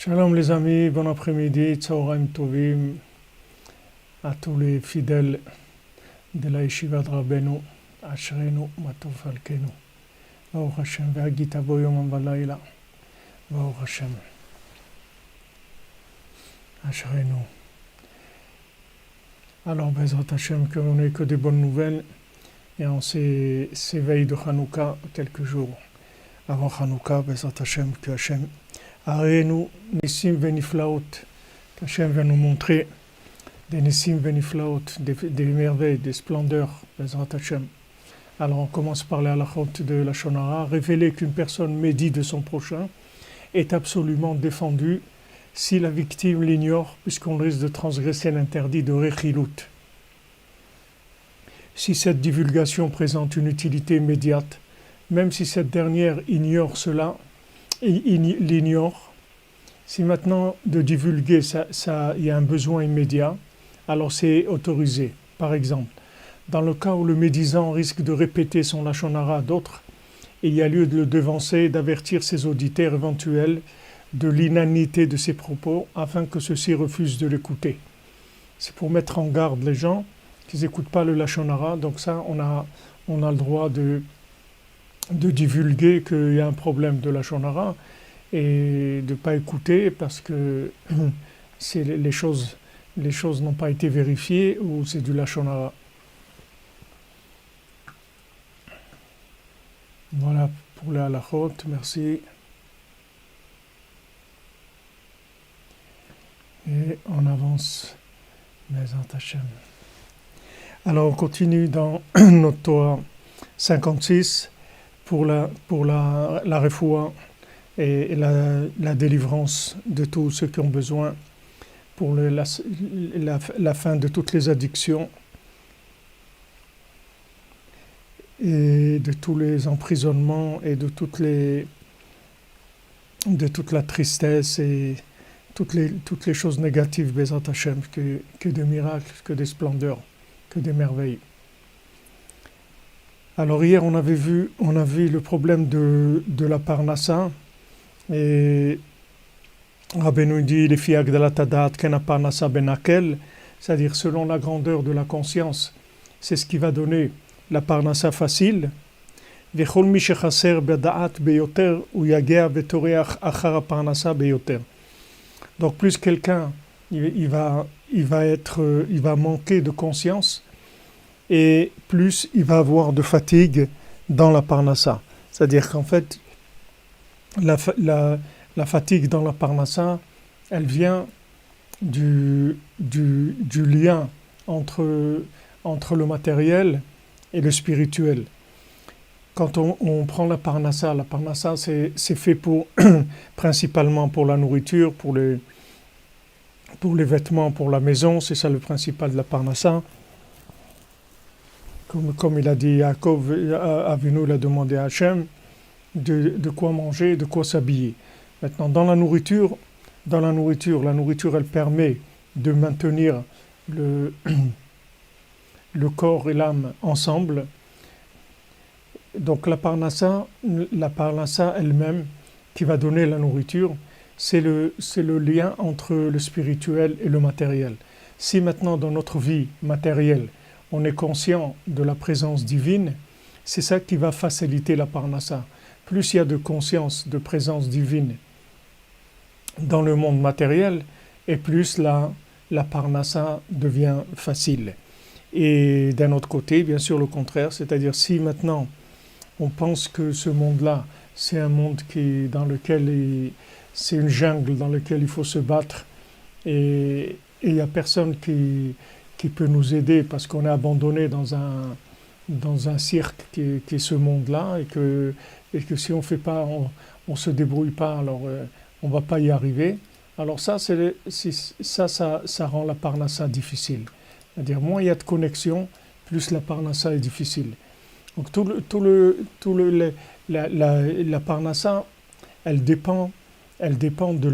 Shalom les amis, bon après-midi, Tzaoraim Tovim à tous les fidèles de la Yeshiva de Rabbeinu, Ashrenu, Matov Alkenu, Baruch Hashem, Ve'agita bo yom v'layla, Baruch Hashem, Ashrenu. Alors, Bezrat Hashem, qu'on n'ait que des bonnes nouvelles, et en ces veilles de Hanouka, quelques jours avant Hanouka, Bezrat Hashem, que Hashem Arenu Nissim Veniflaot, qu'Hachem va nous montrer des Nissim Veniflaot, des merveilles, des splendeurs, Bezrat Hashem. Alors on commence par les halachot de la Shonara. Révéler qu'une personne médit de son prochain est absolument défendu si la victime l'ignore, puisqu'on risque de transgresser l'interdit de Rechilut. Si cette divulgation présente une utilité immédiate, même si cette dernière ignore cela, il l'ignore. Si maintenant de divulguer, il y a un besoin immédiat, alors c'est autorisé. Par exemple, dans le cas où le médisant risque de répéter son lachon hara à d'autres, il y a lieu de le devancer et d'avertir ses auditeurs éventuels de l'inanité de ses propos afin que ceux-ci refusent de l'écouter. C'est pour mettre en garde les gens qui n'écoutent pas le lachon hara. Donc ça, on a le droit de divulguer qu'il y a un problème de lachon hara et de ne pas écouter parce que les choses n'ont pas été vérifiées ou c'est du lachon hara. Voilà pour les halachot, merci. Et on avance, Bezrat Hashem. Alors on continue dans notre Torah 56 pour la refoua et la délivrance de tous ceux qui ont besoin pour la fin de toutes les addictions et de tous les emprisonnements et de toute la tristesse et toutes les choses négatives, Bezrat Hashem, que des miracles, que des splendeurs, que des merveilles. Alors hier on a vu le problème de la parnassa et Rabbeinu dit les fiag de la tadat kena parnassa benakel, c'est-à-dire selon la grandeur de la conscience, c'est ce qui va donner la parnassa facile. Vechol mi shechaser bedaat beyoter ou yagea vetoreach achar parnassa beyoter. Donc plus quelqu'un il va manquer de conscience et plus il va avoir de fatigue dans la parnassa. C'est-à-dire qu'en fait, la fatigue dans la parnassa, elle vient du lien entre le matériel et le spirituel. Quand on prend la parnassa c'est fait principalement pour la nourriture, pour les vêtements, pour la maison, c'est ça le principal de la parnassa. Comme il a dit Yaakov, Avinu, il a demandé à Hachem de quoi manger, de quoi s'habiller. Maintenant, dans la nourriture, elle permet de maintenir le corps et l'âme ensemble. Donc la parnassa elle-même, qui va donner la nourriture, c'est le lien entre le spirituel et le matériel. Si maintenant, dans notre vie matérielle, on est conscient de la présence divine, c'est ça qui va faciliter la parnassa. Plus il y a de conscience de présence divine dans le monde matériel, et plus la parnassa devient facile. Et d'un autre côté, bien sûr, le contraire, c'est-à-dire si maintenant on pense que ce monde-là, c'est un monde dans lequel c'est une jungle dans laquelle il faut se battre, et il n'y a personne qui peut nous aider parce qu'on est abandonné dans un cirque qui est ce monde-là et que si on fait pas, on se débrouille pas, alors on va pas y arriver. Alors ça rend la parnassa difficile. C'est-à-dire moins il y a de connexion, plus la parnassa est difficile. Donc la parnassa, elle dépend de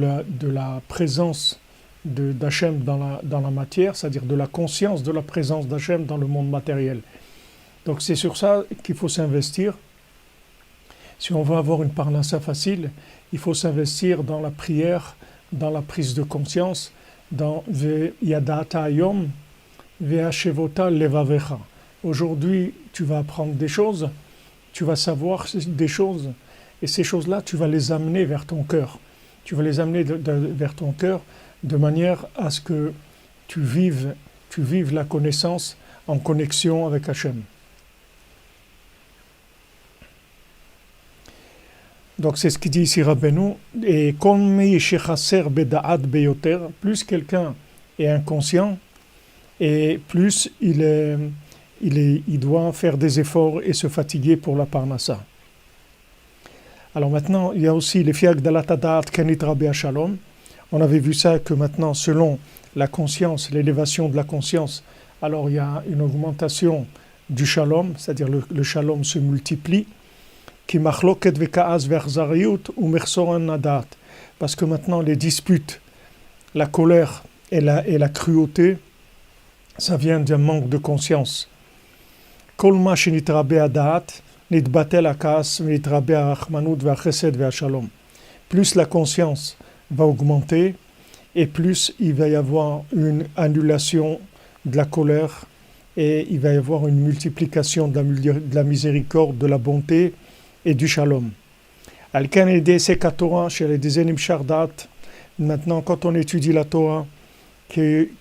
la présence d'Hachem dans la matière, c'est-à-dire de la conscience de la présence d'Hachem dans le monde matériel. Donc c'est sur ça qu'il faut s'investir. Si on veut avoir une parnassa facile, il faut s'investir dans la prière dans la prise de conscience, dans Yadata Ayom, Ve'ashevota Levavecha. Aujourd'hui, tu vas apprendre des choses, tu vas savoir des choses, et ces choses-là, tu vas les amener vers ton cœur. Tu vas les amener vers ton cœur de manière à ce que tu vives la connaissance en connexion avec Hachem. Donc c'est ce qu'il dit ici Rabbeinu, et plus quelqu'un est inconscient, et plus il doit faire des efforts et se fatiguer pour la parnassa. Alors maintenant, il y a aussi les fiag dalatadaat kanit rabbi shalom. On avait vu ça que maintenant, selon la conscience, l'élévation de la conscience, alors il y a une augmentation du shalom, c'est-à-dire le shalom se multiplie. Parce que maintenant les disputes, la colère et la cruauté, ça vient d'un manque de conscience. Plus la conscience va augmenter et plus il va y avoir une annulation de la colère et il va y avoir une multiplication de la miséricorde, de la bonté et du shalom. Maintenant, quand on étudie la Torah,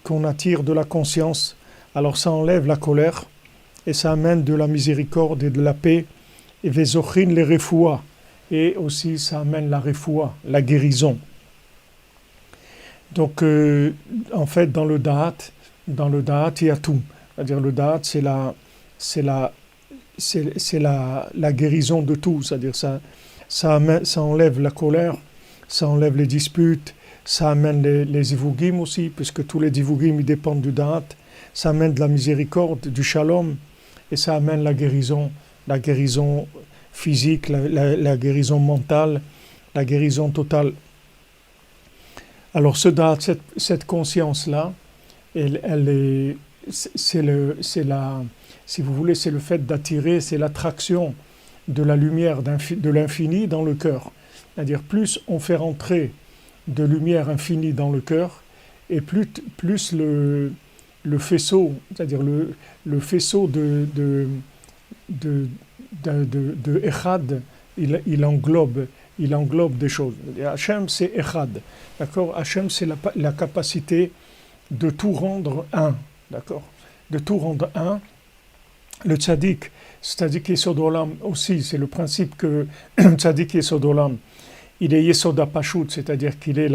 qu'on attire de la conscience, alors ça enlève la colère et ça amène de la miséricorde et de la paix. Et vezochin les refoua, et aussi ça amène la refoua, la guérison. Donc, en fait, dans le da'at, il y a tout. C'est-à-dire le da'at, c'est la guérison de tout. C'est-à-dire ça enlève la colère, ça enlève les disputes, ça amène les ivugim aussi, puisque tous les ivugim ils dépendent du da'at. Ça amène de la miséricorde, du shalom, et ça amène la guérison physique, la guérison mentale, la guérison totale. Alors ce da'at, cette conscience-là, si vous voulez, c'est le fait d'attirer, c'est l'attraction de la lumière de l'infini dans le cœur. C'est-à-dire plus on fait rentrer de lumière infinie dans le cœur, et plus le faisceau, c'est-à-dire le faisceau de Echad, il englobe des choses. Hachem, c'est Echad. D'accord? Hachem, c'est la capacité de tout rendre un. D'accord? De tout rendre un. Le tzaddik, c'est-à-dire Yesod Olam aussi, c'est le principe que tzaddik Yesod Olam, il est Yesod HaPashut, c'est-à-dire qu'il est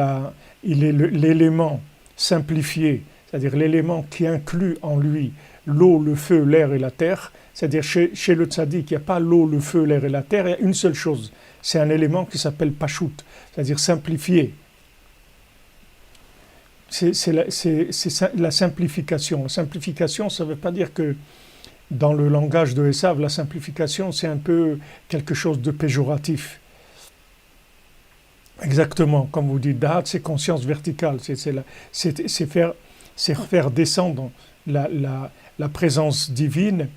l'élément simplifié, c'est-à-dire l'élément qui inclut en lui l'eau, le feu, l'air et la terre. C'est-à-dire chez le tzaddik, il n'y a pas l'eau, le feu, l'air et la terre, il y a une seule chose. C'est un élément qui s'appelle Pashut, c'est-à-dire simplifié. C'est la simplification. La simplification, ça ne veut pas dire que dans le langage de Esav, la simplification, c'est un peu quelque chose de péjoratif. Exactement, comme vous dites, Da'at, c'est conscience verticale, c'est faire descendre la présence divine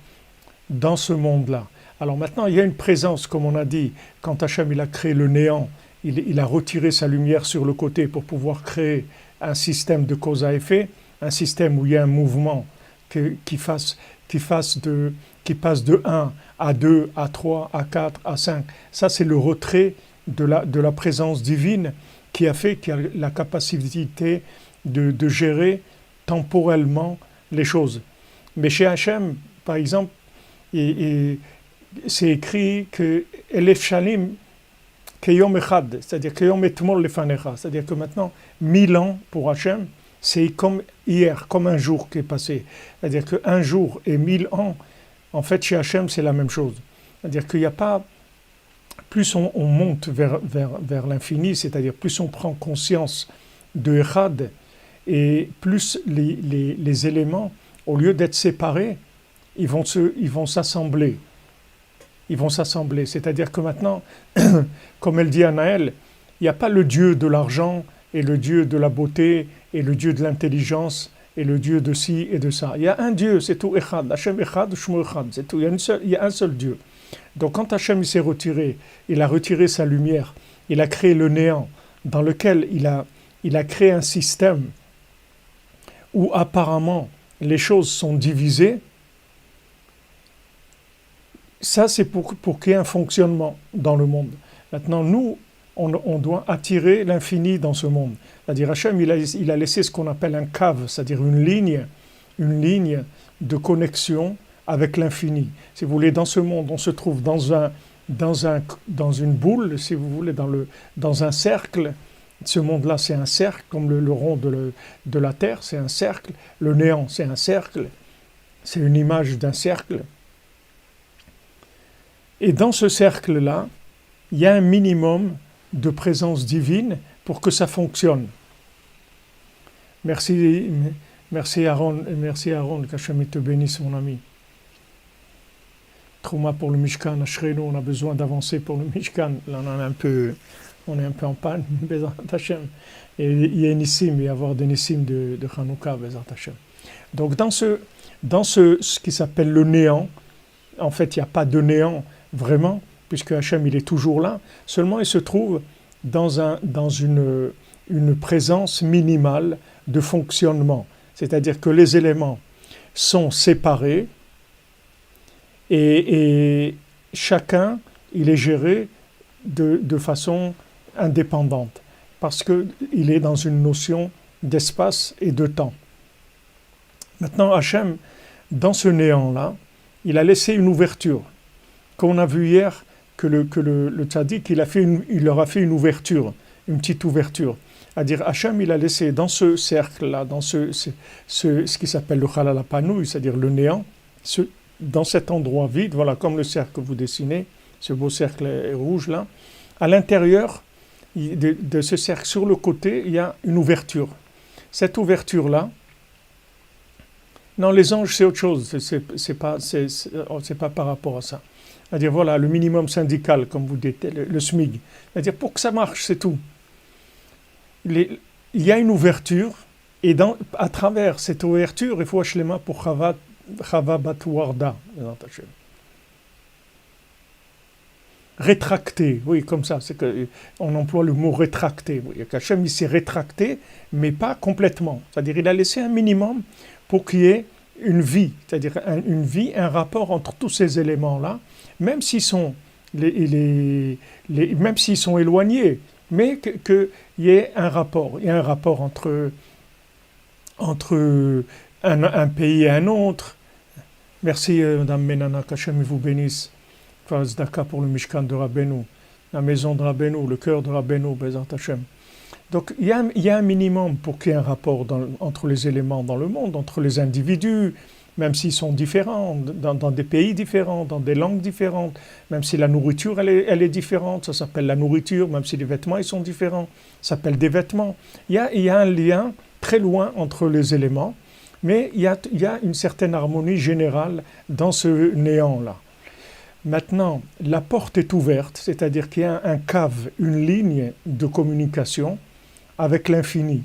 dans ce monde-là. Alors maintenant, il y a une présence, comme on a dit, quand Hachem il a créé le néant, il a retiré sa lumière sur le côté pour pouvoir créer un système de cause à effet, un système où il y a un mouvement qui passe de 1 à 2, à 3, à 4, à 5. Ça, c'est le retrait de la présence divine qui a fait qu'il y a la capacité de gérer temporellement les choses. Mais chez Hachem, par exemple, c'est écrit que Elef Shalim Keyom Echad, c'est-à-dire Keyom Etmol Lefanecha, c'est-à-dire que maintenant, 1000 ans pour Hachem, c'est comme hier, comme un jour qui est passé. C'est-à-dire qu'un jour et 1000 ans, en fait, chez Hachem, c'est la même chose. C'est-à-dire qu'il n'y a pas... Plus on monte vers l'infini, c'est-à-dire plus on prend conscience de Echad, et plus les éléments, au lieu d'être séparés, ils vont s'assembler. Ils vont s'assembler. C'est-à-dire que maintenant, comme elle dit à Naël, il n'y a pas le Dieu de l'argent et le Dieu de la beauté et le Dieu de l'intelligence et le Dieu de ci et de ça. Il y a un Dieu, c'est tout Echad. Hachem Echad, Shmo Echad, c'est tout. Il y a un seul Dieu. Donc quand Hachem s'est retiré, il a retiré sa lumière, il a créé le néant dans lequel il a il a créé un système où apparemment les choses sont divisées. Ça, c'est pour qu'il y ait un fonctionnement dans le monde. Maintenant, nous, on doit attirer l'infini dans ce monde. C'est-à-dire, Hachem, il a laissé ce qu'on appelle un cave, c'est-à-dire une ligne de connexion avec l'infini. Si vous voulez, dans ce monde, on se trouve dans une boule, si vous voulez, dans un cercle. Ce monde-là, c'est un cercle, comme le rond de la Terre, c'est un cercle. Le néant, c'est un cercle. C'est une image d'un cercle. Et dans ce cercle-là, il y a un minimum de présence divine pour que ça fonctionne. Merci Aaron, qu'Hachem te bénisse, mon ami. Trouma pour le Mishkan, Ashrenu, on a besoin d'avancer pour le Mishkan. Là, on est un peu en panne, Bezat Hashem. Et il y a Nissim, il va y avoir des Nissim de Hanouka, Bezat Hashem. Donc dans ce qui s'appelle le néant, en fait, il n'y a pas de néant vraiment, puisque Hachem, il est toujours là. Seulement, il se trouve dans une présence minimale de fonctionnement. C'est-à-dire que les éléments sont séparés et chacun, il est géré de façon indépendante, parce qu'il est dans une notion d'espace et de temps. Maintenant, Hachem, dans ce néant-là, il a laissé une ouverture. Qu'on a vu hier que le tzaddik, il leur a fait une ouverture, une petite ouverture. C'est-à-dire, Hachem, il a laissé dans ce cercle-là, dans ce qui s'appelle le Chalal HaPanouï, c'est-à-dire le néant, dans cet endroit vide, voilà, comme le cercle que vous dessinez, ce beau cercle rouge-là, à l'intérieur de ce cercle, sur le côté, il y a une ouverture. Cette ouverture-là, non, les anges, c'est autre chose, c'est pas par rapport à ça. C'est-à-dire, voilà, le minimum syndical, comme vous dites, le SMIG. C'est-à-dire, pour que ça marche, c'est tout. Il y a une ouverture, et à travers cette ouverture, il faut Hashlema pour Chava Bat Warda. Rétracté, oui, comme ça, on emploie le mot rétracté. Oui, Hachem, il s'est rétracté, mais pas complètement. C'est-à-dire, il a laissé un minimum pour qu'il y ait une vie, c'est-à-dire une vie, un rapport entre tous ces éléments-là, même s'ils sont, même s'ils sont éloignés, mais qu'il y ait un rapport. Il y a un rapport entre un pays et un autre. Merci, Madame Menana, qu'Hachem vous bénisse. Zdaka pour le Mishkan de Rabbeinu, la maison de Rabbeinu, le cœur de Rabbeinu, Bezat Hashem. Donc il y a un minimum pour qu'il y ait un rapport entre les éléments dans le monde, entre les individus, même s'ils sont différents, dans des pays différents, dans des langues différentes, même si la nourriture elle est différente, ça s'appelle la nourriture, même si les vêtements ils sont différents, ça s'appelle des vêtements. Il y a un lien très loin entre les éléments, mais il y a une certaine harmonie générale dans ce néant-là. Maintenant, la porte est ouverte, c'est-à-dire qu'il y a un cave, une ligne de communication avec l'infini.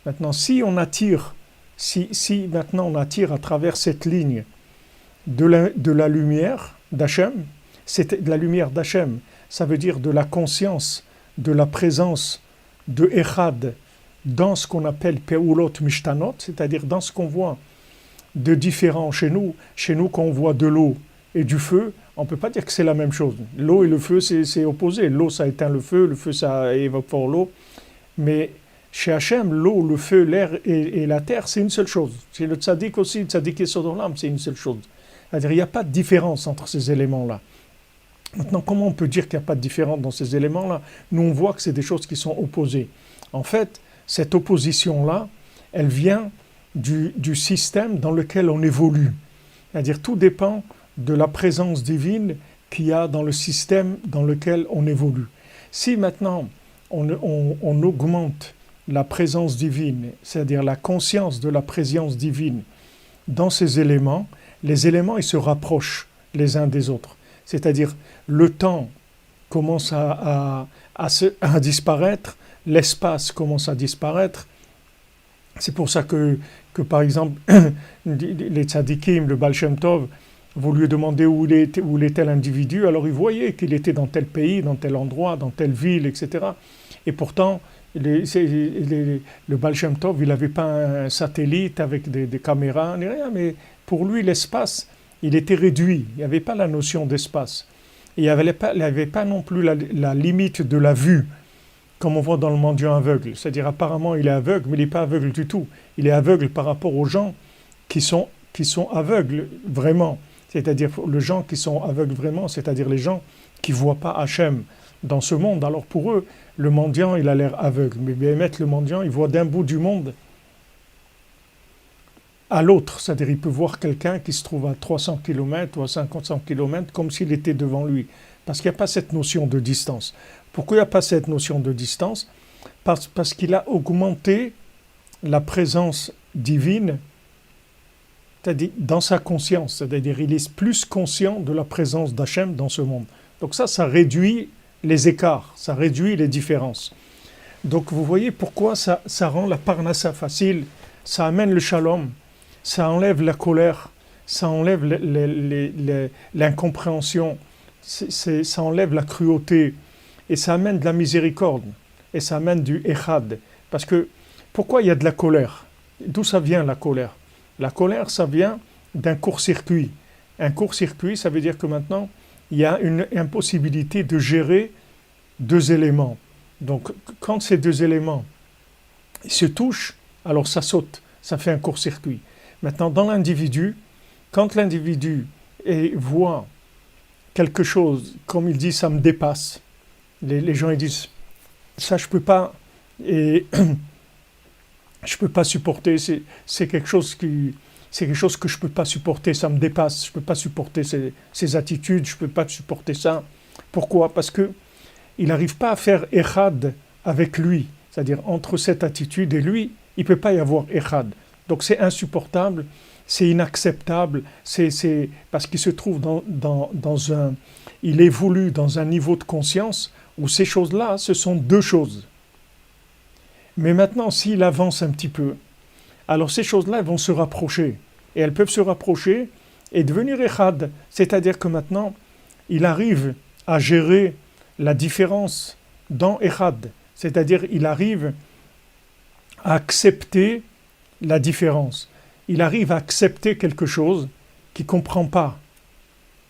Maintenant, si maintenant on attire à travers cette ligne de la lumière d'Hachem, c'est de la lumière d'Hachem, ça veut dire de la conscience, de la présence de Echad dans ce qu'on appelle Peulot Mishtanot, c'est-à-dire dans ce qu'on voit de différent chez nous quand on voit de l'eau et du feu, on ne peut pas dire que c'est la même chose. L'eau et le feu, c'est opposé. L'eau, ça éteint le feu ça évapore l'eau. Mais chez Hachem, l'eau, le feu, l'air et la terre, c'est une seule chose. Chez le tzaddik aussi, le tzaddik et Sodolam, c'est une seule chose. C'est-à-dire, il n'y a pas de différence entre ces éléments-là. Maintenant, comment on peut dire qu'il n'y a pas de différence dans ces éléments-là? Nous, on voit que c'est des choses qui sont opposées. En fait, cette opposition-là, elle vient du système dans lequel on évolue. C'est-à-dire, tout dépend de la présence divine qu'il y a dans le système dans lequel on évolue. Si maintenant on augmente la présence divine, c'est-à-dire la conscience de la présence divine dans ces éléments, les éléments ils se rapprochent les uns des autres. C'est-à-dire le temps commence à disparaître, l'espace commence à disparaître. C'est pour ça que par exemple, les tzadikim, le Baal Shem Tov, vous lui demandez où il était l'individu, alors il voyait qu'il était dans tel pays, dans tel endroit, dans telle ville, etc. Et pourtant, le Baal Shem Tov, il n'avait pas un satellite avec des caméras, ni rien, mais pour lui, l'espace, il était réduit. Il n'y avait pas la notion d'espace. Et il n'y avait pas non plus la limite de la vue, comme on voit dans le mendiant aveugle. C'est-à-dire, apparemment, il est aveugle, mais il n'est pas aveugle du tout. Il est aveugle par rapport aux gens qui sont aveugles vraiment. C'est-à-dire, les gens qui sont aveugles vraiment, c'est-à-dire les gens qui ne voient pas Hachem dans ce monde. Alors pour eux, le mendiant, il a l'air aveugle. Mais Béhémet, le mendiant, il voit d'un bout du monde à l'autre. C'est-à-dire, il peut voir quelqu'un qui se trouve à 300 km ou à 500 km comme s'il était devant lui. Parce qu'il n'y a pas cette notion de distance. Pourquoi il n'y a pas cette notion de distance? Parce qu'il a augmenté la présence divine, c'est-à-dire dans sa conscience. C'est-à-dire, il est plus conscient de la présence d'Hachem dans ce monde. Donc ça réduit les écarts, ça réduit les différences. Donc vous voyez pourquoi ça rend la parnassa facile, ça amène le shalom, ça enlève la colère, ça enlève l'incompréhension, ça enlève la cruauté, et ça amène de la miséricorde, et ça amène du echad. Parce que, pourquoi il y a de la colère? D'où ça vient la colère? La colère, ça vient d'un court-circuit. Un court-circuit, ça veut dire que maintenant, il y a une impossibilité de gérer deux éléments. Donc, quand ces deux éléments se touchent, alors ça saute, ça fait un court-circuit. Maintenant, dans l'individu, quand l'individu voit quelque chose, comme il dit, ça me dépasse, les gens ils disent, ça je peux pas, et je peux pas supporter, c'est quelque chose que je peux pas supporter, ça me dépasse, je peux pas supporter ces attitudes, je peux pas supporter ça. Pourquoi? Parce que il n'arrive pas à faire echad avec lui, c'est-à-dire entre cette attitude et lui, il ne peut pas y avoir echad. Donc c'est insupportable, c'est inacceptable, c'est parce qu'il se trouve il évolue dans un niveau de conscience où ces choses-là, ce sont deux choses. Mais maintenant, s'il avance un petit peu, alors ces choses-là elles vont se rapprocher. Et elles peuvent se rapprocher et devenir echad. C'est-à-dire que maintenant, il arrive à gérer la différence dans echad. C'est-à-dire il arrive à accepter la différence. Il arrive à accepter quelque chose qu'il ne comprend pas.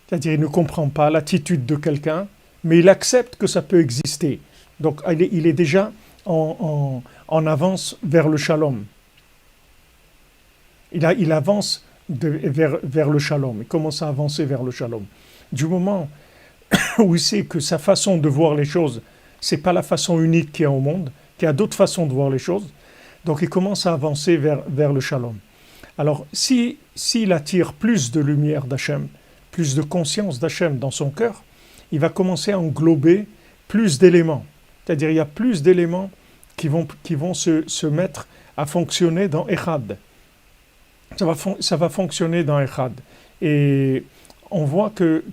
C'est-à-dire il ne comprend pas l'attitude de quelqu'un, mais il accepte que ça peut exister. Donc il est déjà en avance vers le shalom. Il avance vers le shalom. Il commence à avancer vers le shalom. Du moment où il sait que sa façon de voir les choses, ce n'est pas la façon unique qu'il y a au monde, qu'il y a d'autres façons de voir les choses, donc il commence à avancer vers le shalom. Alors, s'il attire plus de lumière d'Hachem, plus de conscience d'Hachem dans son cœur, il va commencer à englober plus d'éléments. C'est-à-dire il y a plus d'éléments qui vont se mettre à fonctionner dans Echad. Ça va fonctionner dans Echad. Et on voit que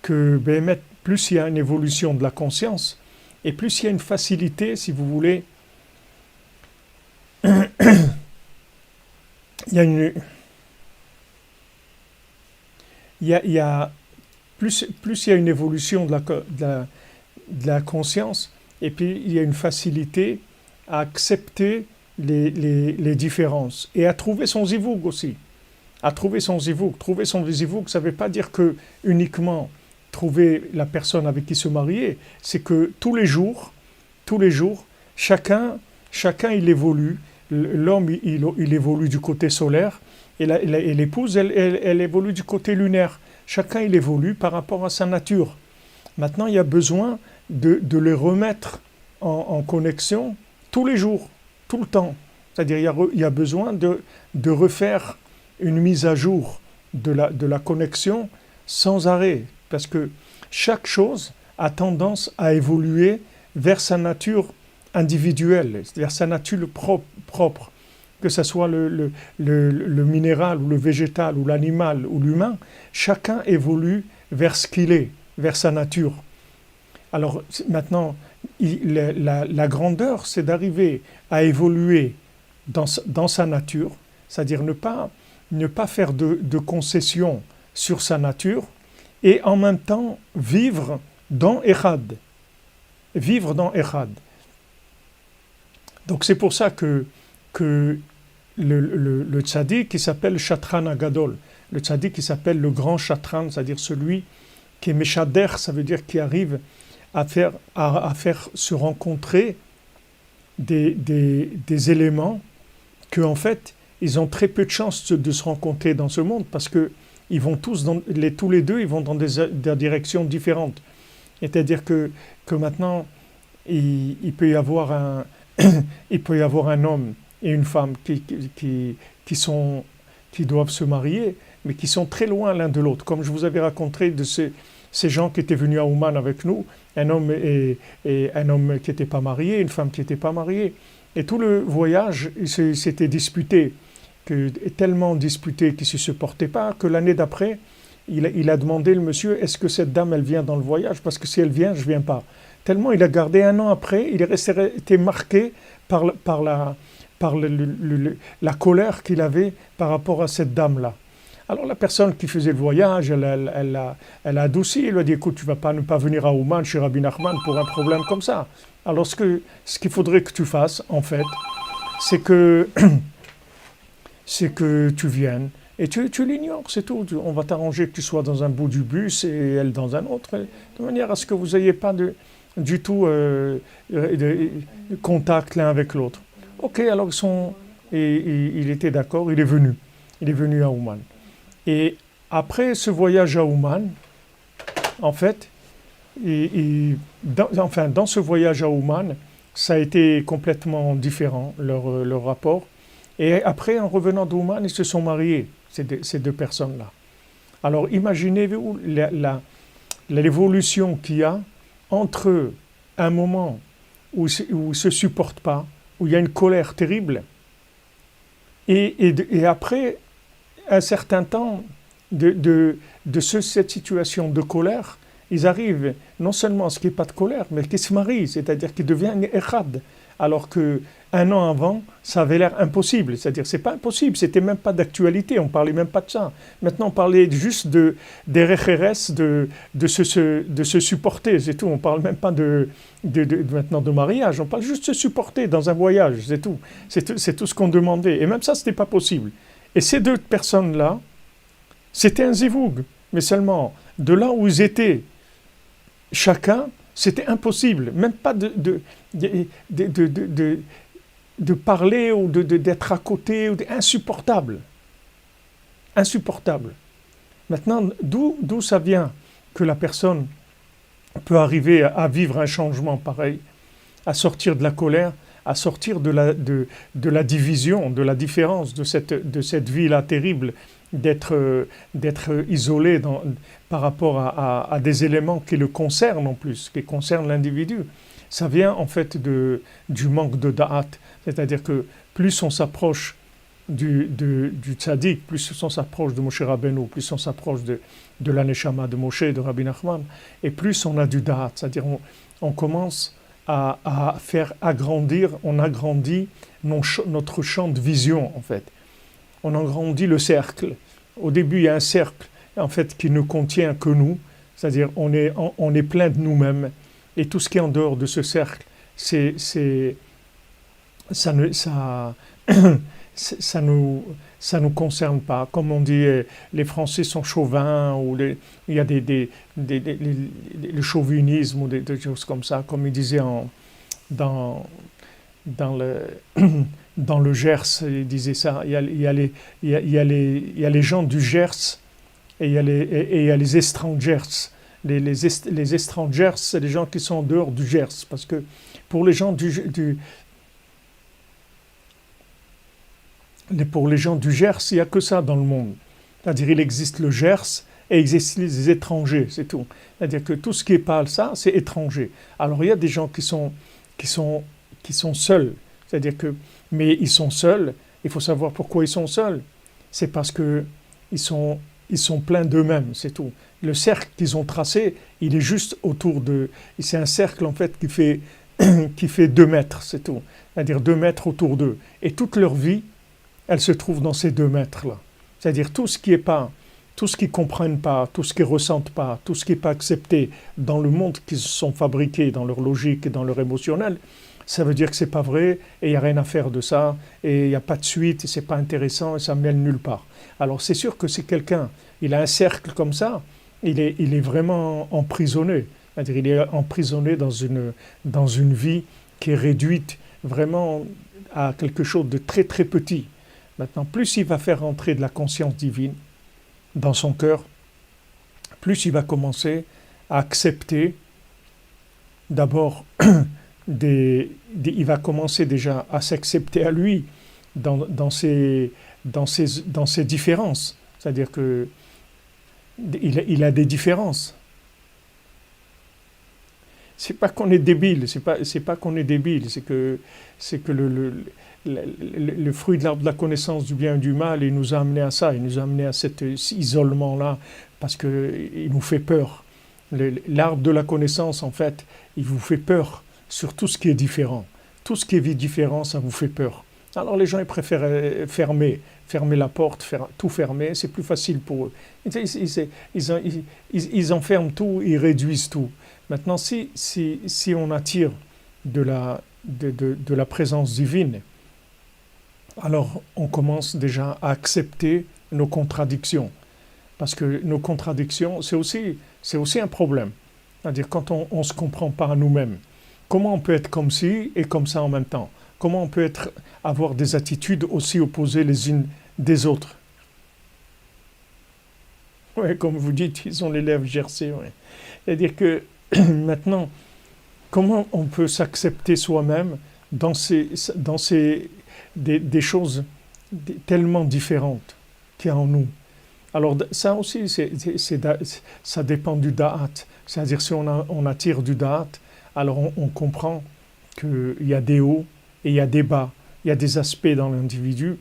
Béhémet, plus il y a une évolution de la conscience, et plus il y a une facilité, si vous voulez, plus il y a une évolution de la conscience, et puis il y a une facilité à accepter les différences et à trouver son zivoug aussi. À trouver son zivoug. Trouver son zivoug, ça ne veut pas dire que uniquement trouver la personne avec qui se marier, c'est que tous les jours, chacun il évolue. L'homme, il évolue du côté solaire, et l'épouse, elle évolue du côté lunaire. Chacun, il évolue par rapport à sa nature. Maintenant, il y a besoin de les remettre en connexion tous les jours, tout le temps. C'est-à-dire, il y a besoin de refaire une mise à jour de la connexion sans arrêt. Parce que chaque chose a tendance à évoluer vers sa nature individuelle, c'est-à-dire sa nature propre, que ce soit le minéral ou le végétal ou l'animal ou l'humain, chacun évolue vers ce qu'il est, vers sa nature. Alors maintenant, la grandeur, c'est d'arriver à évoluer dans sa nature, c'est-à-dire ne pas faire de concessions sur sa nature, et en même temps vivre dans Echad. vivre dans Echad. Donc c'est pour ça que le tzaddik qui s'appelle Shatran Agadol, le tzaddik qui s'appelle le grand Shatran, c'est-à-dire celui qui est Meshader, ça veut dire qui arrive à faire se rencontrer des éléments que en fait ils ont très peu de chances de se rencontrer dans ce monde parce que ils vont tous les deux ils vont dans des directions différentes. C'est-à-dire que maintenant il peut y avoir un homme et une femme qui doivent se marier, mais qui sont très loin l'un de l'autre. Comme je vous avais raconté de ces gens qui étaient venus à Ouman avec nous, un homme et un homme qui n'était pas marié, une femme qui n'était pas mariée. Et tout le voyage, s'était disputé, tellement disputé qu'ils ne se supportaient pas, que l'année d'après, il a demandé le monsieur, est-ce que cette dame, elle vient dans le voyage? Parce que si elle vient, je ne viens pas. Tellement il a gardé un an après, il est été marqué par la colère qu'il avait par rapport à cette dame-là. Alors la personne qui faisait le voyage, elle a adouci, elle lui a dit, écoute, tu ne vas ne pas venir à Ouman chez Rabbi Nachman pour un problème comme ça. Alors ce qu'il faudrait que tu fasses, en fait, c'est que tu viennes et tu l'ignores, c'est tout. On va t'arranger que tu sois dans un bout du bus et elle dans un autre, de manière à ce que vous n'ayez pas du tout de contact l'un avec l'autre. Ok, alors il était d'accord, il est venu à Ouman. Et après ce voyage à Ouman, en fait, dans ce voyage à Ouman, ça a été complètement différent, leur rapport. Et après, en revenant d'Ouman, ils se sont mariés, ces deux personnes-là. Alors imaginez-vous l'évolution qu'il y a entre un moment où ils ne se supportent pas, où il y a une colère terrible, et après un certain temps cette situation de colère, ils arrivent non seulement à ce qu'il n'y ait pas de colère, mais qu'ils se marient, c'est-à-dire qu'ils deviennent echad, alors qu'un an avant, ça avait l'air impossible, c'est-à-dire c'est pas impossible, c'était même pas d'actualité, on parlait même pas de ça. Maintenant on parlait juste des recheres, de se supporter, c'est tout, on parle même pas maintenant de mariage, on parle juste de se supporter dans un voyage, c'est tout ce qu'on demandait, et même ça c'était pas possible. Et ces deux personnes-là, c'était un zivoug, mais seulement de là où ils étaient, chacun, c'était impossible, même pas de parler ou d'être à côté, insupportable. Insupportable. Maintenant, d'où ça vient que la personne peut arriver à vivre un changement pareil, à sortir de la colère, à sortir de la division, de la différence, de cette vie-là terrible, d'être isolé par rapport à des éléments qui le concernent en plus, qui concernent l'individu. Ça vient en fait du manque de da'at, c'est-à-dire que plus on s'approche du tzaddik, plus on s'approche de Moshe Rabbeinu, plus on s'approche de la neshama de Moshe, de Rabbi Nachman, et plus on a du da'at, c'est-à-dire on commence à faire agrandir, on agrandit notre champ de vision en fait. On agrandit le cercle. Au début, il y a un cercle en fait qui ne contient que nous, c'est-à-dire on est plein de nous-mêmes, et tout ce qui est en dehors de ce cercle, ça nous concerne pas. Comme on dit, les Français sont chauvins, ou il y a le chauvinisme ou des choses comme ça, comme il disait dans le Gers, il disait ça. Il y a les gens du Gers et il y a les étrangers. Les étrangers, c'est les gens qui sont en dehors du Gers, parce que pour les gens pour les gens du Gers, il n'y a que ça dans le monde. C'est-à-dire il existe le Gers et il existe les étrangers, c'est tout. C'est-à-dire que tout ce qui n'est pas ça, c'est étranger. Alors il y a des gens qui sont seuls, c'est-à-dire mais ils sont seuls, il faut savoir pourquoi ils sont seuls. C'est parce qu'ils sont pleins d'eux-mêmes, c'est tout. Le cercle qu'ils ont tracé, il est juste autour c'est un cercle en fait qui fait 2 mètres, c'est tout. C'est-à-dire 2 mètres autour d'eux. Et toute leur vie, elle se trouve dans ces 2 mètres-là. C'est-à-dire tout ce qui tout ce qu'ils ne comprennent pas, tout ce qu'ils ne ressentent pas, tout ce qui n'est pas accepté dans le monde qu'ils se sont fabriqués, dans leur logique et dans leur émotionnel, ça veut dire que ce n'est pas vrai et il n'y a rien à faire de ça et il n'y a pas de suite et ce n'est pas intéressant et ça ne mène nulle part. Alors c'est sûr que si quelqu'un, il a un cercle comme ça, il est vraiment emprisonné. C'est-à-dire il est emprisonné dans une vie qui est réduite vraiment à quelque chose de très très petit. Maintenant, plus il va faire entrer de la conscience divine dans son cœur, plus il va commencer à accepter d'abord il va commencer déjà à s'accepter à lui dans ses différences. C'est-à-dire que il a des différences. C'est pas qu'on est débile, c'est pas qu'on est débile, c'est que le fruit de l'arbre de la connaissance du bien et du mal, il nous a amené à ça, il nous a amené à cet isolement-là, parce qu'il nous fait peur. L'arbre de la connaissance, en fait, il vous fait peur sur tout ce qui est différent. Tout ce qui est différent, ça vous fait peur. Alors les gens, ils préfèrent fermer la porte, tout fermer, c'est plus facile pour eux. Ils enferment tout, ils réduisent tout. Maintenant, si on attire de la présence divine, alors on commence déjà à accepter nos contradictions. Parce que nos contradictions, c'est aussi un problème. C'est-à-dire quand on ne se comprend pas à nous-mêmes. Comment on peut être comme ci et comme ça en même temps? Comment on peut avoir des attitudes aussi opposées les unes des autres? Oui, comme vous dites, ils ont les lèvres gercées. Ouais. C'est-à-dire que maintenant, comment on peut s'accepter soi-même dans des choses tellement différentes qu'il y a en nous? Alors ça aussi, ça dépend du da'at. C'est-à-dire si on attire du da'at, alors on comprend qu'il y a des hauts et il y a des bas. Il y a des aspects dans l'individu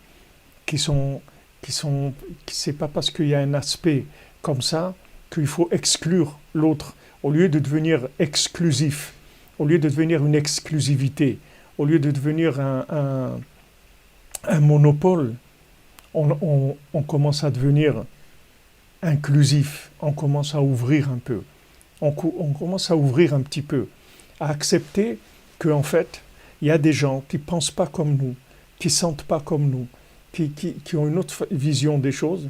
c'est pas parce qu'il y a un aspect comme ça qu'il faut exclure l'autre. Au lieu de devenir exclusif, au lieu de devenir une exclusivité, au lieu de devenir un monopole, on commence à devenir inclusif, on commence à ouvrir un peu, on commence à ouvrir un petit peu, à accepter qu'en fait, il y a des gens qui ne pensent pas comme nous, qui ne sentent pas comme nous, qui ont une autre vision des choses,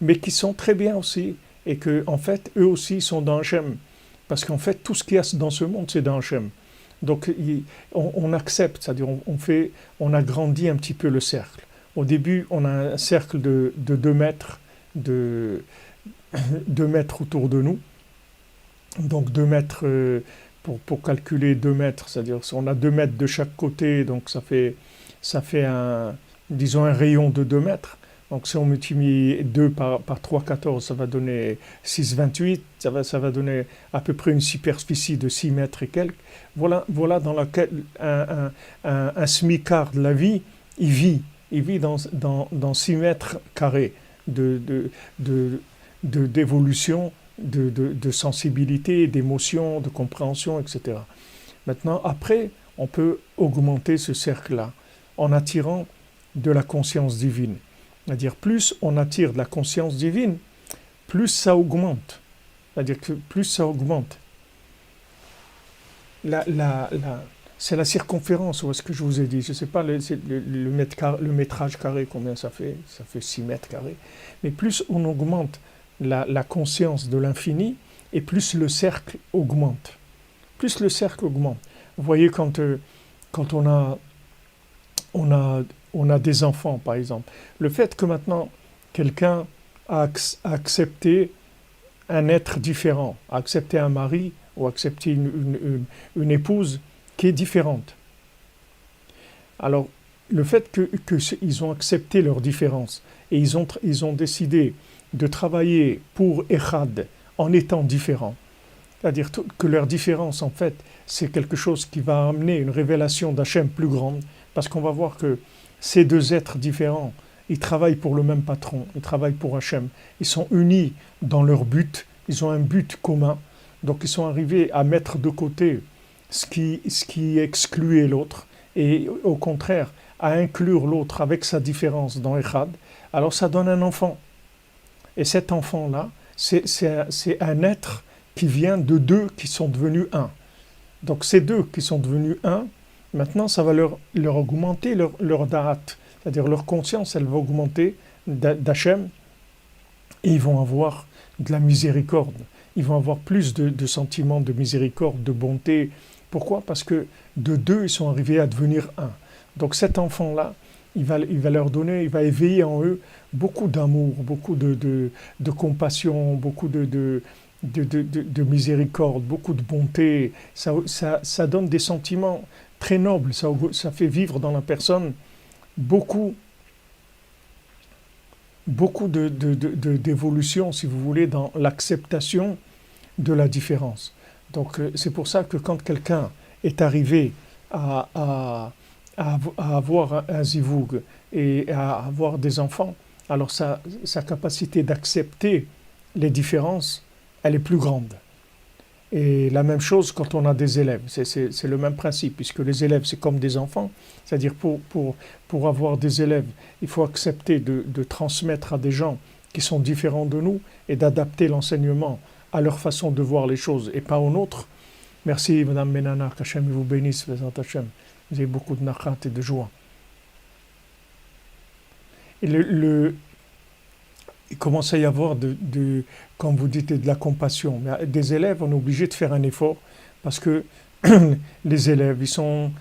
mais qui sont très bien aussi, et qu'en fait, eux aussi sont dans Hachem. Parce qu'en fait, tout ce qu'il y a dans ce monde, c'est dans Hachem. Donc, on accepte, c'est-à-dire on agrandit un petit peu le cercle. Au début, on a un cercle de 2 mètres, 2 mètres autour de nous. Donc 2 mètres, pour calculer 2 mètres, c'est-à-dire on a 2 mètres de chaque côté, donc ça fait disons un rayon de 2 mètres. Donc si on multiplie 2 par 3,14, ça va donner 6,28, ça va donner à peu près une superficie de 6 mètres et quelques. Voilà dans laquelle un smicard de la vie, il vit dans 6 mètres carrés d'évolution, de sensibilité, d'émotion, de compréhension, etc. Maintenant, après, on peut augmenter ce cercle-là en attirant de la conscience divine. C'est-à-dire, plus on attire de la conscience divine, plus ça augmente. C'est-à-dire que plus ça augmente. C'est la circonférence, ou est-ce que je vous ai dit? Je ne sais pas le métrage carré, combien ça fait. Ça fait 6 mètres carrés. Mais plus on augmente la conscience de l'infini, et plus le cercle augmente. Plus le cercle augmente. Vous voyez, quand on a des enfants, par exemple, le fait que maintenant quelqu'un a accepté un être différent, a accepté un mari ou accepté une épouse qui est différente. Alors, le fait qu'ils ont accepté leur différence et ils ont décidé de travailler pour Echad en étant différents, c'est-à-dire que leur différence, en fait, c'est quelque chose qui va amener une révélation d'Hachem plus grande, parce qu'on va voir que ces 2 êtres différents, ils travaillent pour le même patron, ils travaillent pour Hachem, ils sont unis dans leur but, ils ont un but commun, donc ils sont arrivés à mettre de côté ce qui excluait l'autre, et au contraire, à inclure l'autre avec sa différence dans Echad, alors ça donne un enfant. Et cet enfant-là, c'est un être qui vient de deux qui sont devenus un. Donc ces deux qui sont devenus un, maintenant ça va leur augmenter leur da'at, c'est-à-dire leur conscience, elle va augmenter d'Hachem, et ils vont avoir de la miséricorde. Ils vont avoir plus de sentiments de miséricorde, de bonté. Pourquoi? Parce que de deux, ils sont arrivés à devenir un. Donc cet enfant-là, il va leur donner, il va éveiller en eux beaucoup d'amour, beaucoup de compassion, beaucoup de miséricorde, beaucoup de bonté. Ça donne des sentiments très nobles. Ça fait vivre dans la personne beaucoup d'évolution, si vous voulez, dans l'acceptation de la différence. Donc c'est pour ça que quand quelqu'un est arrivé à avoir un zivoug et à avoir des enfants, alors sa capacité d'accepter les différences, elle est plus grande. Et la même chose quand on a des élèves, c'est le même principe, puisque les élèves c'est comme des enfants, c'est-à-dire pour avoir des élèves, il faut accepter de transmettre à des gens qui sont différents de nous et d'adapter l'enseignement à leur façon de voir les choses et pas aux nôtres. Merci Madame Menana, qu'Hachem vous bénisse, Bézant Hachem. Vous avez beaucoup de nachat et de joie. Et il commence à y avoir comme vous dites, de la compassion. Mais des élèves, on est obligé de faire un effort parce que les élèves, ils sont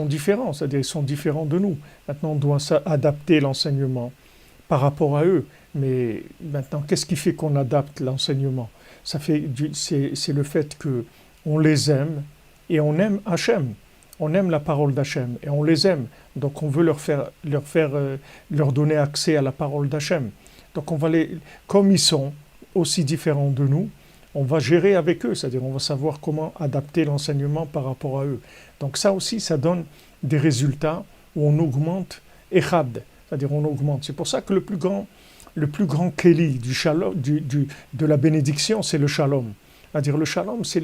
différents, c'est-à-dire ils sont différents de nous. Maintenant, on doit adapter l'enseignement par rapport à eux. Mais maintenant, qu'est-ce qui fait qu'on adapte l'enseignement? C'est le fait qu'on les aime et on aime Hachem. On aime la parole d'Hachem et on les aime. Donc on veut leur donner accès à la parole d'Hachem. Donc on va comme ils sont aussi différents de nous, on va gérer avec eux, c'est-à-dire on va savoir comment adapter l'enseignement par rapport à eux. Donc ça aussi, ça donne des résultats où on augmente Echad, c'est-à-dire on augmente. C'est pour ça que le plus grand kéli du shalom, de la bénédiction, c'est le shalom. C'est-à-dire le shalom, c'est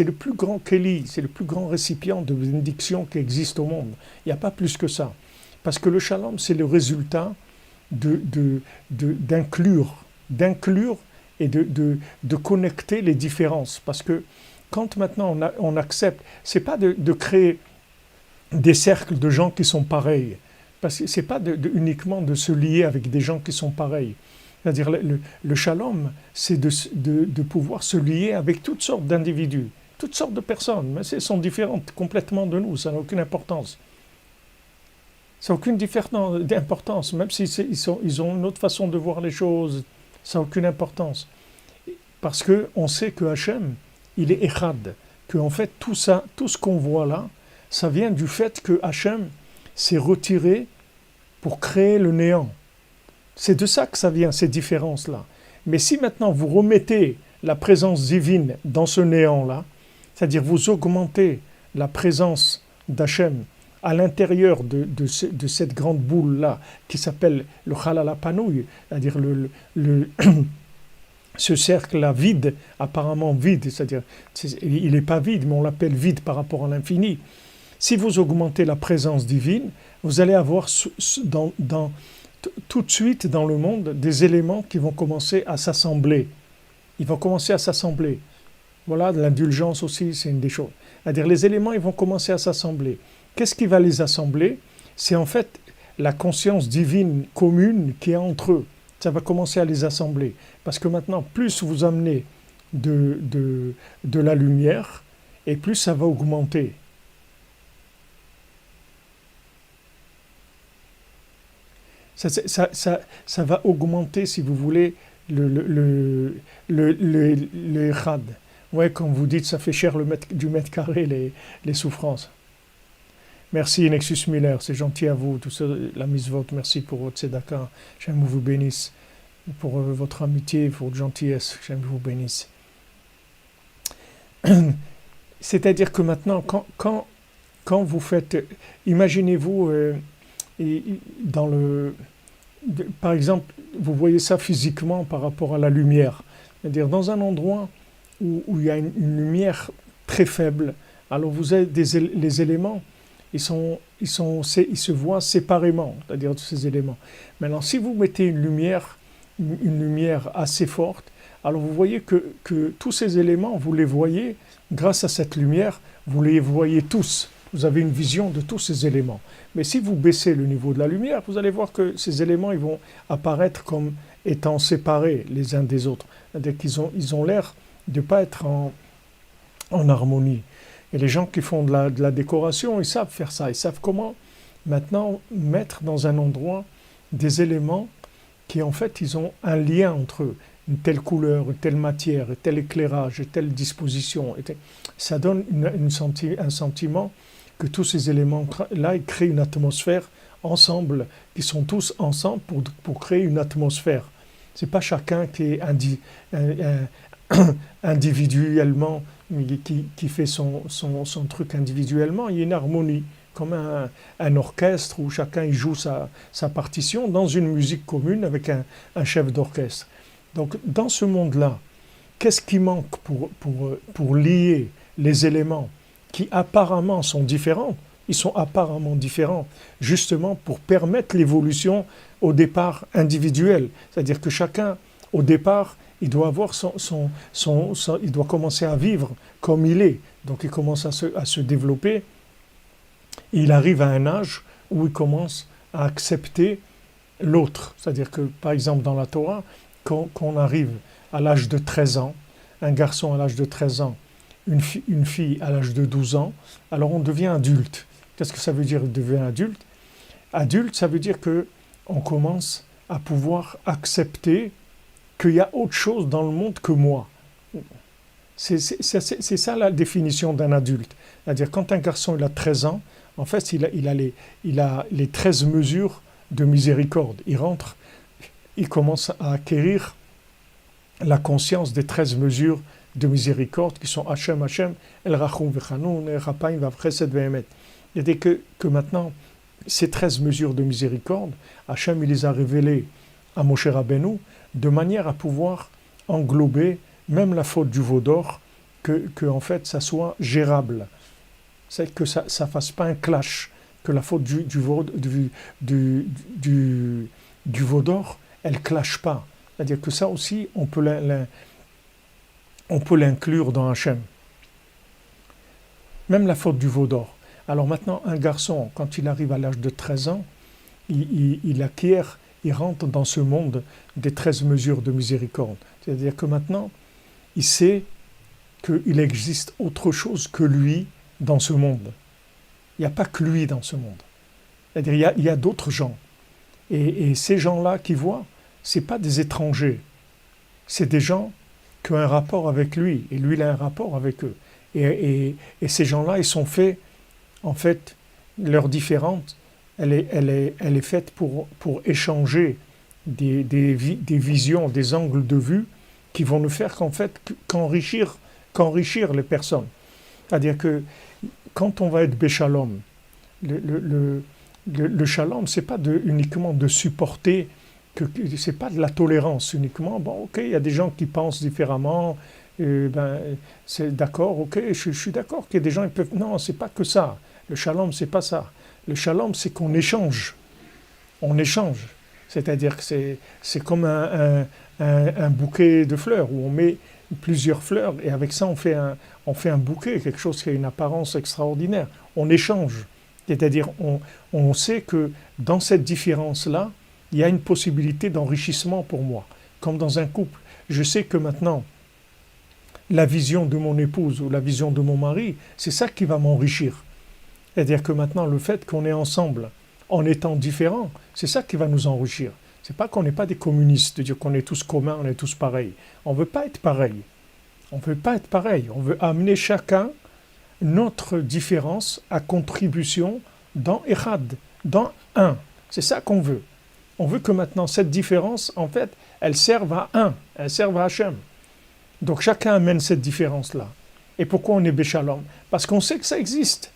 le plus grand kéli, c'est le plus grand récipient de bénédiction qui existe au monde. Il n'y a pas plus que ça. Parce que le shalom, c'est le résultat d'inclure et de connecter les différences. Parce que quand maintenant on accepte, c'est pas de créer des cercles de gens qui sont pareils. Parce que c'est pas uniquement de se lier avec des gens qui sont pareils. C'est-à-dire le shalom, c'est de pouvoir se lier avec toutes sortes d'individus, toutes sortes de personnes, mais elles sont différentes complètement de nous, ça n'a aucune importance. Ça n'a aucune d'importance, même ils ont une autre façon de voir les choses, ça n'a aucune importance. Parce qu'on sait que Hachem, il est Echad, qu'en fait tout ça, tout ce qu'on voit là, ça vient du fait que Hachem s'est retiré pour créer le néant. C'est de ça que ça vient, ces différences-là. Mais si maintenant vous remettez la présence divine dans ce néant-là, c'est-à-dire vous augmentez la présence d'Hachem à l'intérieur de cette grande boule-là, qui s'appelle le Chalal HaPanouy, c'est-à-dire ce cercle-là vide, apparemment vide, c'est-à-dire il n'est pas vide, mais on l'appelle vide par rapport à l'infini. Si vous augmentez la présence divine, vous allez avoir tout de suite dans le monde des éléments qui vont commencer à s'assembler. Ils vont commencer à s'assembler. Voilà, l'indulgence aussi, c'est une des choses. C'est-à-dire les éléments, ils vont commencer à s'assembler. Qu'est-ce qui va les assembler? C'est en fait la conscience divine commune qui est entre eux. Ça va commencer à les assembler. Parce que maintenant, plus vous amenez de la lumière, et plus ça va augmenter. Ça va augmenter, si vous voulez, le Echad. Ouais, comme vous dites, ça fait cher du mètre carré, les souffrances. Merci Nexus Miller, c'est gentil à vous, tout ça, la mitzvot, merci pour votre tzedaka, j'aime vous bénisse, pour votre amitié, pour votre gentillesse, j'aime vous bénisse. C'est-à-dire que maintenant, quand vous faites, imaginez-vous, par exemple, vous voyez ça physiquement par rapport à la lumière, c'est-à-dire dans un endroit où il y a une lumière très faible, alors vous avez les éléments, ils se voient séparément, c'est-à-dire ces éléments. Maintenant, si vous mettez une lumière une lumière assez forte. Alors vous voyez que tous ces éléments, vous les voyez, grâce à cette lumière, vous les voyez tous. Vous avez une vision de tous ces éléments. Mais si vous baissez le niveau de la lumière, vous allez voir que ces éléments ils vont apparaître comme étant séparés les uns des autres. C'est-à-dire qu'ils ont l'air de ne pas être en harmonie. Et les gens qui font de la décoration, ils savent faire ça. Ils savent comment maintenant mettre dans un endroit des éléments qui en fait ils ont un lien entre eux. Une telle couleur, une telle matière, un tel éclairage, une telle disposition. Ça donne un sentiment que tous ces éléments-là, ils créent une atmosphère ensemble, qui sont tous ensemble pour créer une atmosphère. Ce n'est pas chacun qui est individuellement, qui fait son truc individuellement. Il y a une harmonie, comme un orchestre où chacun il joue sa partition dans une musique commune avec un chef d'orchestre. Donc dans ce monde-là, qu'est-ce qui manque pour lier les éléments qui apparemment sont différents? Ils sont apparemment différents, justement pour permettre l'évolution au départ individuelle. C'est-à-dire que chacun, au départ, il doit avoir il doit commencer à vivre comme il est. Donc il commence à se développer. Et il arrive à un âge où il commence à accepter l'autre. C'est-à-dire que, par exemple, dans la Torah, quand on arrive à l'âge de 13 ans, un garçon à l'âge de 13 ans, une fille à l'âge de 12 ans, alors on devient adulte. Qu'est-ce que ça veut dire devenir adulte? Adulte, ça veut dire qu'on commence à pouvoir accepter qu'il y a autre chose dans le monde que moi. C'est ça la définition d'un adulte. C'est-à-dire quand un garçon il a 13 ans, en fait il a les 13 mesures de miséricorde. Il commence à acquérir la conscience des 13 mesures de miséricorde qui sont Hachem, Hachem, El Rachum Vechanoun, El Raphaim Vavchesed Vehemet. C'est-à-dire que maintenant, ces 13 mesures de miséricorde, Hachem il les a révélées à Moshe Rabbeinu de manière à pouvoir englober même la faute du veau d'or, que en fait ça soit gérable. C'est que ça ne fasse pas un clash, que la faute du veau d'or, elle ne clash pas. C'est-à-dire que ça aussi, on peut l'inclure dans Hachem. Même la faute du veau d'or. Alors maintenant, un garçon, quand il arrive à l'âge de 13 ans, il acquiert, il rentre dans ce monde des 13 mesures de miséricorde. C'est-à-dire que maintenant, il sait qu'il existe autre chose que lui dans ce monde. Il n'y a pas que lui dans ce monde. C'est-à-dire il y a d'autres gens. Et ces gens-là qui voient, ce n'est pas des étrangers. C'est des gens qui ont un rapport avec lui. Et lui, il a un rapport avec eux. Et ces gens-là, ils sont faits, en fait, leur différente, elle est faite pour échanger des visions, des angles de vue qui vont ne faire qu'enrichir les personnes. C'est-à-dire que quand on va être béchalom, le shalom, c'est pas uniquement de supporter, c'est pas de la tolérance uniquement. Bon, ok, il y a des gens qui pensent différemment, c'est d'accord, ok, je suis d'accord qu'il y a des gens qui peuvent. Non, c'est pas que ça. Le shalom, c'est pas ça. Le shalom, c'est qu'on échange. On échange. C'est-à-dire que c'est comme un bouquet de fleurs où on met plusieurs fleurs et avec ça on fait un bouquet, quelque chose qui a une apparence extraordinaire. On échange. C'est-à-dire on sait que dans cette différence-là, il y a une possibilité d'enrichissement pour moi. Comme dans un couple. Je sais que maintenant, la vision de mon épouse ou la vision de mon mari, c'est ça qui va m'enrichir. C'est-à-dire que maintenant, le fait qu'on est ensemble, en étant différents, c'est ça qui va nous enrichir. C'est pas qu'on n'est pas des communistes, de dire qu'on est tous communs, on est tous pareils. On veut pas être pareil. On veut pas être pareil. On veut amener chacun notre différence à contribution dans Echad, dans un. C'est ça qu'on veut. On veut que maintenant, cette différence, en fait, elle serve à un, elle serve à Hachem. Donc chacun amène cette différence-là. Et pourquoi on est Béchalom? Parce qu'on sait que ça existe.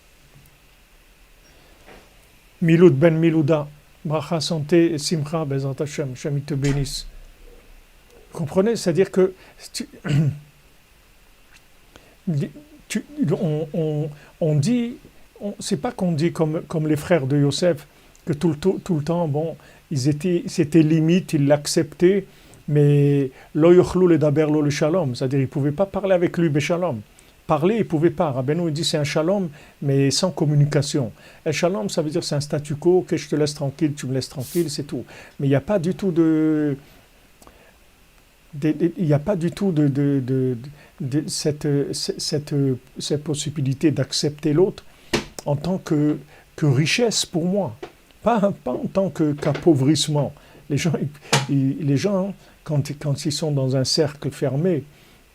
Miloud ben Milouda, bracha santé, simcha, bezat Hashem, Hashem te bénisse. Vous comprenez? C'est-à-dire que on dit, c'est pas qu'on dit comme les frères de Yosef, que tout le temps, bon, c'était limite, ils l'acceptaient, Mais lo yochlu ledaber lo le shalom, c'est-à-dire ils ne pouvaient pas parler avec lui beshalom. Parler, ils ne pouvaient pas. Rabbeinu dit c'est un shalom, mais sans communication. Un shalom, ça veut dire c'est un statu quo, que je te laisse tranquille, tu me laisses tranquille, c'est tout. Mais il n'y a pas du tout il n'y a pas du tout cette possibilité d'accepter l'autre en tant que richesse pour moi, pas en tant qu'appauvrissement. Les gens quand ils sont dans un cercle fermé,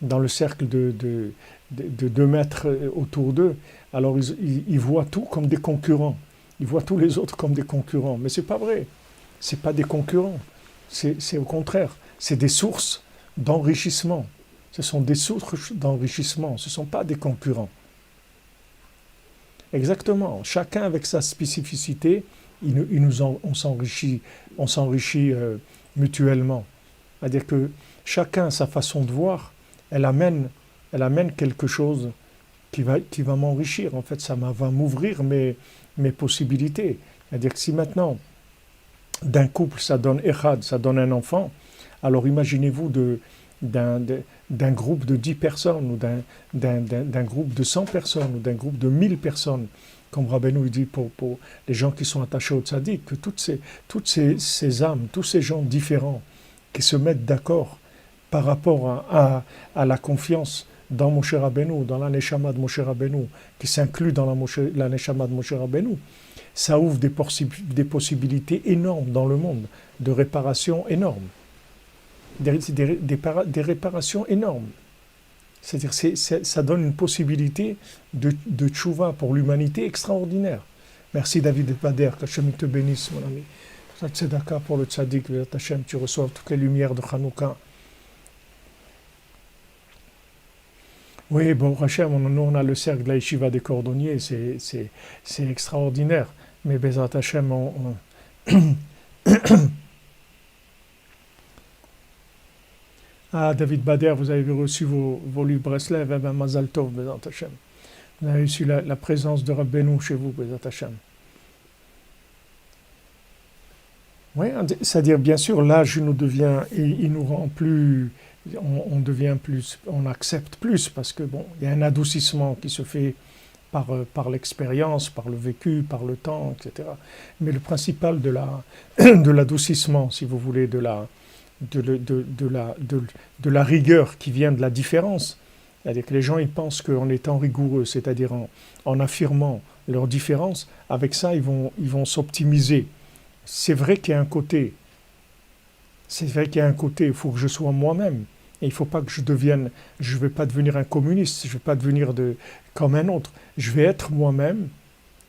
dans le cercle de 2 mètres autour d'eux, alors ils voient tout comme des concurrents. Ils voient tous les autres comme des concurrents. Mais ce n'est pas vrai. Ce n'est pas des concurrents. C'est au contraire. C'est des sources d'enrichissement. Ce sont des sources d'enrichissement. Ce ne sont pas des concurrents. Exactement. Chacun avec sa spécificité, on s'enrichit mutuellement. C'est-à-dire que chacun, sa façon de voir, elle amène quelque chose qui va m'enrichir. En fait, ça va m'ouvrir mes possibilités. C'est-à-dire que si maintenant, d'un couple, ça donne echad, ça donne un enfant, alors imaginez-vous d'un groupe de 10 personnes, ou d'un groupe de 100 personnes, ou d'un groupe de 1000 personnes, comme Rabbeinu dit pour les gens qui sont attachés au tzaddik, que toutes ces âmes, tous ces gens différents, qui se mettent d'accord par rapport à la confiance dans Moshe Rabbeinu, dans la Neshama de Moshe Rabbeinu, qui s'inclut dans la Neshama de Moshe Rabbeinu, ça ouvre des possibilités énormes dans le monde, de réparation énormes. Des réparations énormes. C'est-à-dire ça donne une possibilité de tchouva pour l'humanité extraordinaire. Merci David Bader, qu'Hachem te bénisse mon ami. Tzedaka pour le tzaddik, Hachem, tu reçois toutes les lumières de Hanouka. Oui, bon, Hachem, nous on a le cercle de la yeshiva des cordonniers, c'est extraordinaire. Mais Bezat Hachem, Ah, David Bader, vous avez reçu vos livres Breslev, eh bien, Mazal Tov, Bezat Hachem. Vous avez reçu la présence de Rabbeinu chez vous, Bezat Hachem. Oui, c'est-à-dire, bien sûr, l'âge nous devient, il nous rend plus, on devient plus, on accepte plus, parce que, bon, il y a un adoucissement qui se fait par l'expérience, par le vécu, par le temps, etc. Mais le principal de l'adoucissement, si vous voulez, de la rigueur qui vient de la différence, c'est-à-dire que les gens ils pensent qu'en étant rigoureux, c'est-à-dire en affirmant leur différence, avec ça ils vont s'optimiser. C'est vrai qu'il y a un côté, il faut que je sois moi-même. Et il ne faut pas que je ne vais pas devenir un communiste, je ne vais pas devenir comme un autre. Je vais être moi-même,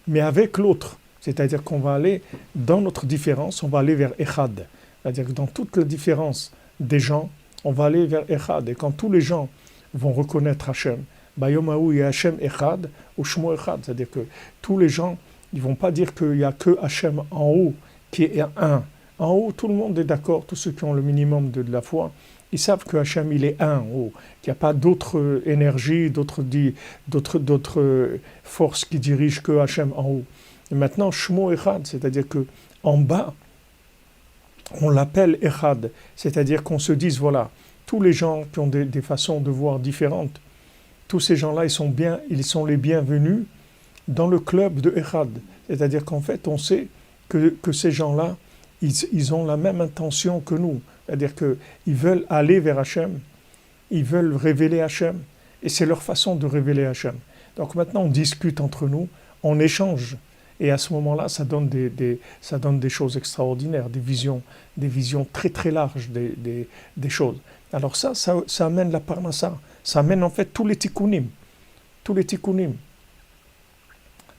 mais avec l'autre. C'est-à-dire qu'on va aller, dans notre différence, on va aller vers Echad. C'est-à-dire que dans toute la différence des gens, on va aller vers Echad. Et quand tous les gens vont reconnaître Hachem, Bayomaou y a Hachem Echad, ou Shmo Echad. C'est-à-dire que tous les gens, ils ne vont pas dire qu'il n'y a que Hachem en haut qui est un. En haut, tout le monde est d'accord, tous ceux qui ont le minimum de la foi, ils savent que Hachem, il est un en haut, qu'il n'y a pas d'autres énergies, d'autres forces qui dirigent que Hachem en haut. Et maintenant, Shmo Echad, c'est-à-dire que en bas, on l'appelle Echad, c'est-à-dire qu'on se dise, voilà, tous les gens qui ont des façons de voir différentes, tous ces gens-là, ils sont les bienvenus dans le club de Echad. C'est-à-dire qu'en fait, on sait que ces gens-là, ils ont la même intention que nous. C'est-à-dire qu'ils veulent aller vers Hachem, ils veulent révéler Hachem, et c'est leur façon de révéler Hachem. Donc maintenant, on discute entre nous, on échange, et à ce moment-là, ça donne des choses extraordinaires, des visions très très larges des choses. Alors ça amène la parnassa, ça amène en fait tous les tikkunim.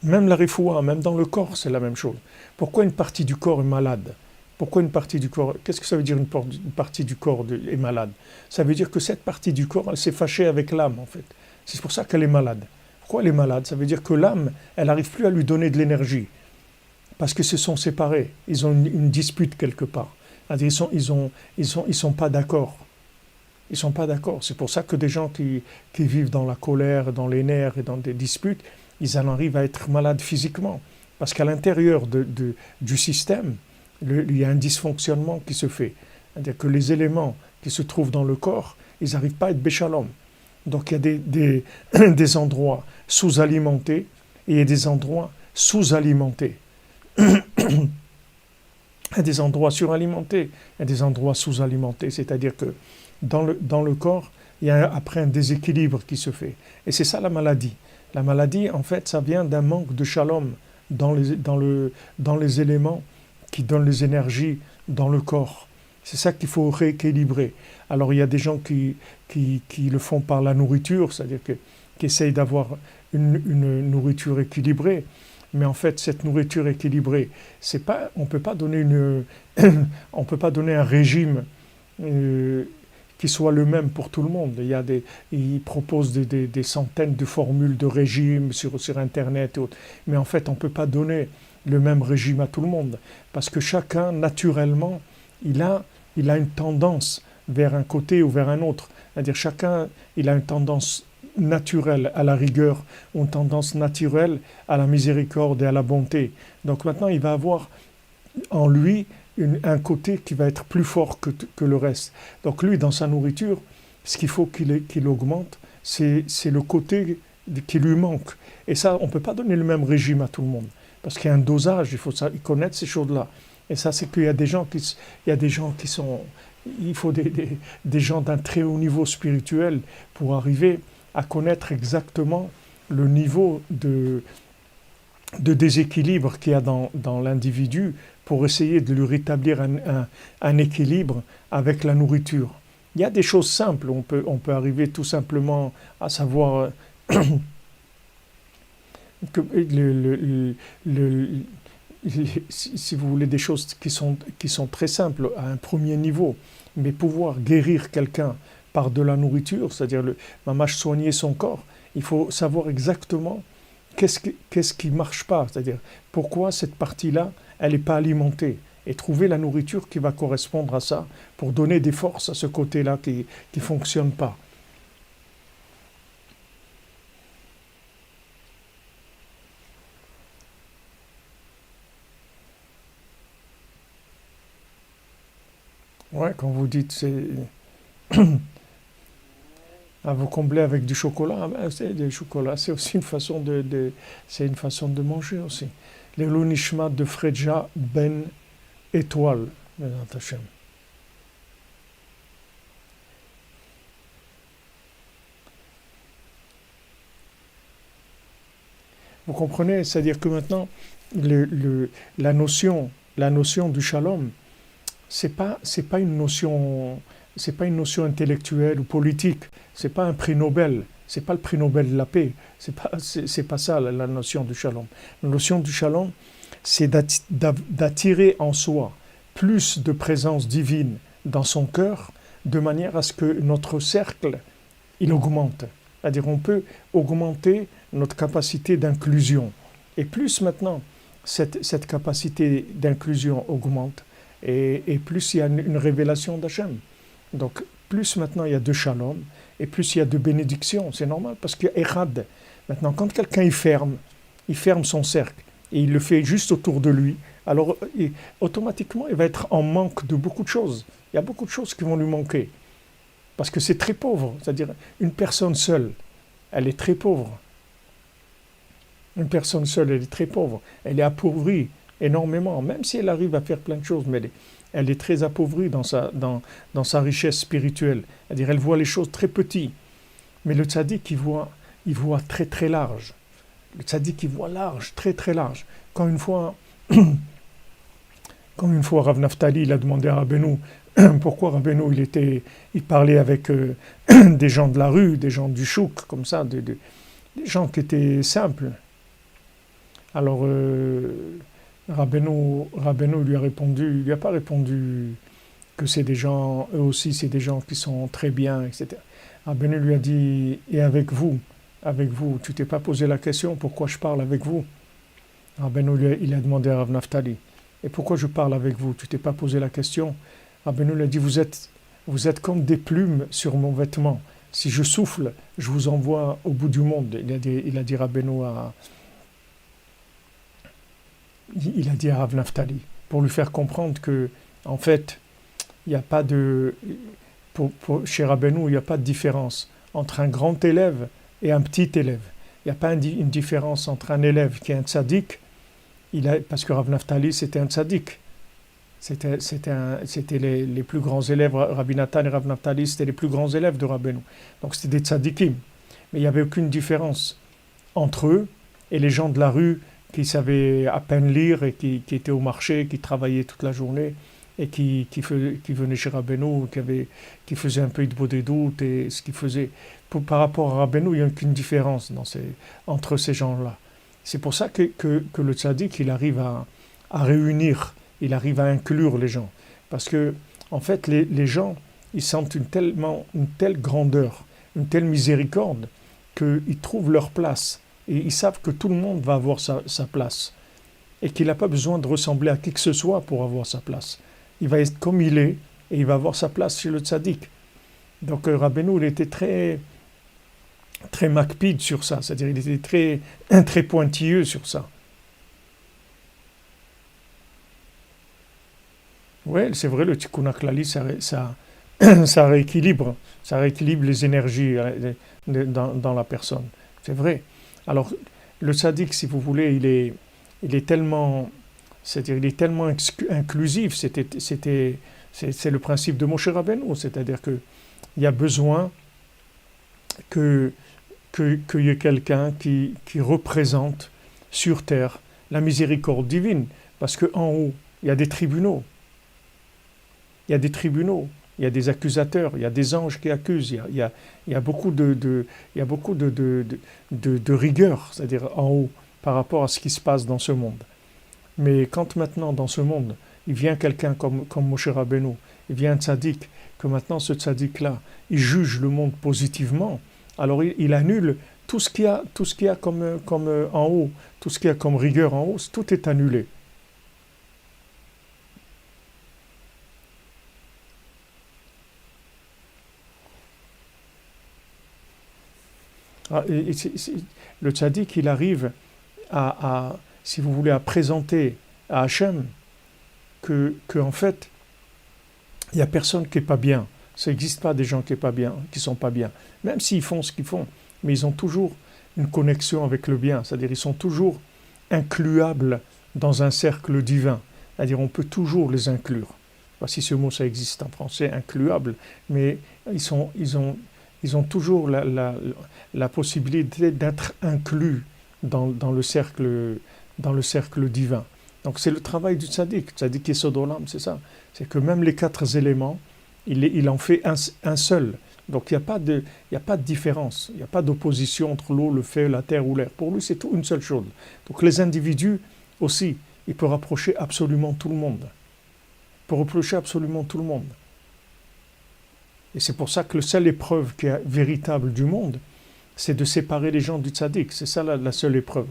Même la refoua, même dans le corps, c'est la même chose. Pourquoi une partie du corps est malade ? Pourquoi une partie du corps, qu'est-ce que ça veut dire une partie du corps est malade ? Ça veut dire que cette partie du corps, elle s'est fâchée avec l'âme, en fait. C'est pour ça qu'elle est malade. Pourquoi elle est malade ? Ça veut dire que l'âme, elle n'arrive plus à lui donner de l'énergie. Parce qu'ils se sont séparés. Ils ont une dispute quelque part. Ils sont pas d'accord. Ils sont pas d'accord. C'est pour ça que des gens qui vivent dans la colère, dans les nerfs et dans des disputes, ils en arrivent à être malades physiquement. Parce qu'à l'intérieur du système, il y a un dysfonctionnement qui se fait. C'est-à-dire que les éléments qui se trouvent dans le corps, ils n'arrivent pas à être béchalom. Donc il y a des endroits sous-alimentés et il y a des endroits sous-alimentés. Il y a des endroits suralimentés, il y a des endroits sous-alimentés. C'est-à-dire que dans le corps, il y a après un déséquilibre qui se fait. Et c'est ça la maladie. La maladie, en fait, ça vient d'un manque de shalom dans les éléments qui donnent les énergies dans le corps. C'est ça qu'il faut rééquilibrer. Alors il y a des gens qui le font par la nourriture, c'est-à-dire qui essayent d'avoir une nourriture équilibrée. Mais en fait, cette nourriture équilibrée, on peut pas donner on peut pas donner un régime qui soit le même pour tout le monde. Ils proposent des centaines de formules de régime sur Internet et autres. Mais en fait, on ne peut pas donner le même régime à tout le monde. Parce que chacun, naturellement, il a une tendance vers un côté ou vers un autre. C'est-à-dire chacun, il a une tendance naturelle à la rigueur ou une tendance naturelle à la miséricorde et à la bonté. Donc maintenant, il va avoir en lui un côté qui va être plus fort que le reste. Donc lui, dans sa nourriture, ce qu'il faut qu'il augmente, c'est le côté qui lui manque. Et ça, on ne peut pas donner le même régime à tout le monde. Parce qu'il y a un dosage, il faut connaître ces choses-là. Et ça, c'est qu'il y a des gens qui sont... Il faut des gens d'un très haut niveau spirituel pour arriver à connaître exactement le niveau de déséquilibre qu'il y a dans l'individu pour essayer de lui rétablir un équilibre avec la nourriture. Il y a des choses simples, on peut arriver tout simplement à savoir que si vous voulez des choses qui sont très simples à un premier niveau, mais pouvoir guérir quelqu'un par de la nourriture, c'est-à-dire mamash soigner son corps, il faut savoir exactement qu'est-ce qui ne marche pas, c'est-à-dire pourquoi cette partie-là, elle n'est pas alimentée, et trouver la nourriture qui va correspondre à ça, pour donner des forces à ce côté-là qui ne fonctionne pas. Ouais, quand vous dites à vous combler avec du chocolat, c'est du chocolat, c'est aussi une façon c'est une façon de manger aussi. Les Nishmat de Fredja Ben Étoile, Bezrat Hashem. Vous comprenez? C'est-à-dire que maintenant, la notion du shalom, c'est pas une notion intellectuelle ou politique. C'est pas un prix Nobel. C'est pas le prix Nobel de la paix. C'est pas ça la notion du shalom. La notion du shalom, c'est d'attirer en soi plus de présence divine dans son cœur, de manière à ce que notre cercle, il augmente. C'est-à-dire on peut augmenter notre capacité d'inclusion. Et plus maintenant cette capacité d'inclusion augmente, et plus il y a une révélation d'Hachem. Donc plus maintenant il y a de shalom, et plus il y a de bénédiction. C'est normal, parce qu'il y a Echad. Maintenant, quand quelqu'un il ferme son cercle, et il le fait juste autour de lui, alors automatiquement il va être en manque de beaucoup de choses. Il y a beaucoup de choses qui vont lui manquer. Parce que c'est très pauvre, c'est-à-dire une personne seule, elle est très pauvre. Une personne seule, elle est très pauvre. Elle est appauvrie énormément, même si elle arrive à faire plein de choses, mais elle est très appauvrie dans sa richesse spirituelle. C'est-à-dire elle voit les choses très petites. Mais le tzaddik, il voit très très large. Le tzaddik, il voit large, très très large. Quand une fois Rav Naftali, il a demandé à Rabbeinu pourquoi Rabbeinu, il parlait avec des gens de la rue, des gens du chouk, comme ça, des gens qui étaient simples. Alors, Rabbeinu lui a répondu, il lui a pas répondu que c'est des gens, eux aussi, c'est des gens qui sont très bien, etc. Rabbeinu lui a dit, et avec vous, tu t'es pas posé la question, pourquoi je parle avec vous? Rabbeinu, il a demandé à Rav Naftali, et pourquoi je parle avec vous? Tu t'es pas posé la question? Rabbeinu lui a dit, vous êtes comme des plumes sur mon vêtement. Si je souffle, je vous envoie au bout du monde. Il a dit Rabbeinu il a dit à Rav Naftali, pour lui faire comprendre que, en fait, il n'y a pas de... chez Rabbeinu, il n'y a pas de différence entre un grand élève et un petit élève. Il n'y a pas une différence entre un élève qui est un tzaddik, parce que Rav Naftali c'était un tzaddik. C'était les plus grands élèves, Rabbi Nathan et Rav Naftali, c'était les plus grands élèves de Rabbeinu. Donc c'était des tzaddikim. Mais il n'y avait aucune différence entre eux et les gens de la rue qui savaient à peine lire et qui étaient au marché, qui travaillaient toute la journée et qui venaient chez Rabbeinu, qui faisaient un peu de beau des doutes et ce qu'ils faisaient. Par rapport à Rabbeinu, il n'y a aucune différence entre ces gens-là. C'est pour ça que le tzaddik, il arrive à réunir, il arrive à inclure les gens. Parce que, en fait, les gens, ils sentent une telle grandeur, une telle miséricorde, qu'ils trouvent leur place. Et ils savent que tout le monde va avoir sa place. Et qu'il n'a pas besoin de ressembler à qui que ce soit pour avoir sa place. Il va être comme il est, et il va avoir sa place chez le tzaddik. Donc Rabbeinu, il était très makpid sur ça, c'est-à-dire il était très pointilleux sur ça. Oui, c'est vrai, le Tikkun HaKlali, ça rééquilibre les énergies dans la personne. C'est vrai. Alors, le tzaddik, si vous voulez, il est tellement, c'est-à-dire il est tellement inclusif. C'est le principe de Moshe Rabbeinu, c'est-à-dire que il y a besoin qu'il y ait quelqu'un qui représente sur terre la miséricorde divine, parce qu'en haut, il y a des tribunaux. Il y a des tribunaux, il y a des accusateurs, il y a des anges qui accusent, il y a beaucoup de rigueur, c'est-à-dire en haut, par rapport à ce qui se passe dans ce monde. Mais quand maintenant, dans ce monde, il vient quelqu'un comme Moshe Rabbeinu, il vient un tzaddik, que maintenant ce tzaddik-là, il juge le monde positivement, alors il annule tout ce qu'il y a comme en haut, tout ce qu'il y a comme rigueur en haut, tout est annulé. Le tzaddik, il arrive si vous voulez, à présenter à Hachem que en fait, il n'y a personne qui n'est pas bien. Ça n'existe pas des gens qui ne sont pas bien. Même s'ils font ce qu'ils font, mais ils ont toujours une connexion avec le bien. C'est-à-dire ils sont toujours incluables dans un cercle divin. C'est-à-dire on peut toujours les inclure. Je ne sais pas si ce mot ça existe en français, incluable, mais ils ont toujours la possibilité d'être inclus dans le cercle divin. Donc c'est le travail du tzaddik. Tzaddik et Sodolam, c'est ça. C'est que même les 4 éléments, il en fait un seul. Donc il n'y a pas de différence, il n'y a pas d'opposition entre l'eau, le feu, la terre ou l'air. Pour lui, c'est tout une seule chose. Donc les individus aussi, il peut rapprocher absolument tout le monde. Il peut rapprocher absolument tout le monde. Et c'est pour ça que la seule épreuve qui est véritable du monde, c'est de séparer les gens du tzaddik. C'est ça la seule épreuve.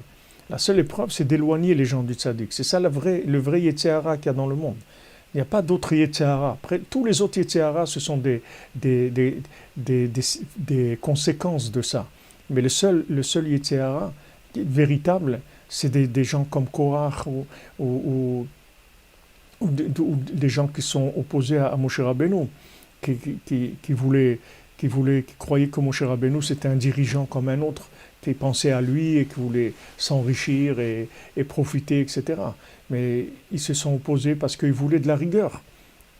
La seule épreuve, c'est d'éloigner les gens du tzaddik. C'est ça le vrai Yetzer hara qu'il y a dans le monde. Il n'y a pas d'autre Yetzer hara. Après, tous les autres Yetzer hara, ce sont des conséquences de ça. Mais le seul Yetzer hara véritable, c'est des gens comme Korach ou des gens qui sont opposés à Moshe Rabbeinu, qui croyaient que Moshe Rabbeinu c'était un dirigeant comme un autre, qui pensait à lui et qui voulait s'enrichir et profiter, etc. Mais ils se sont opposés parce qu'ils voulaient de la rigueur.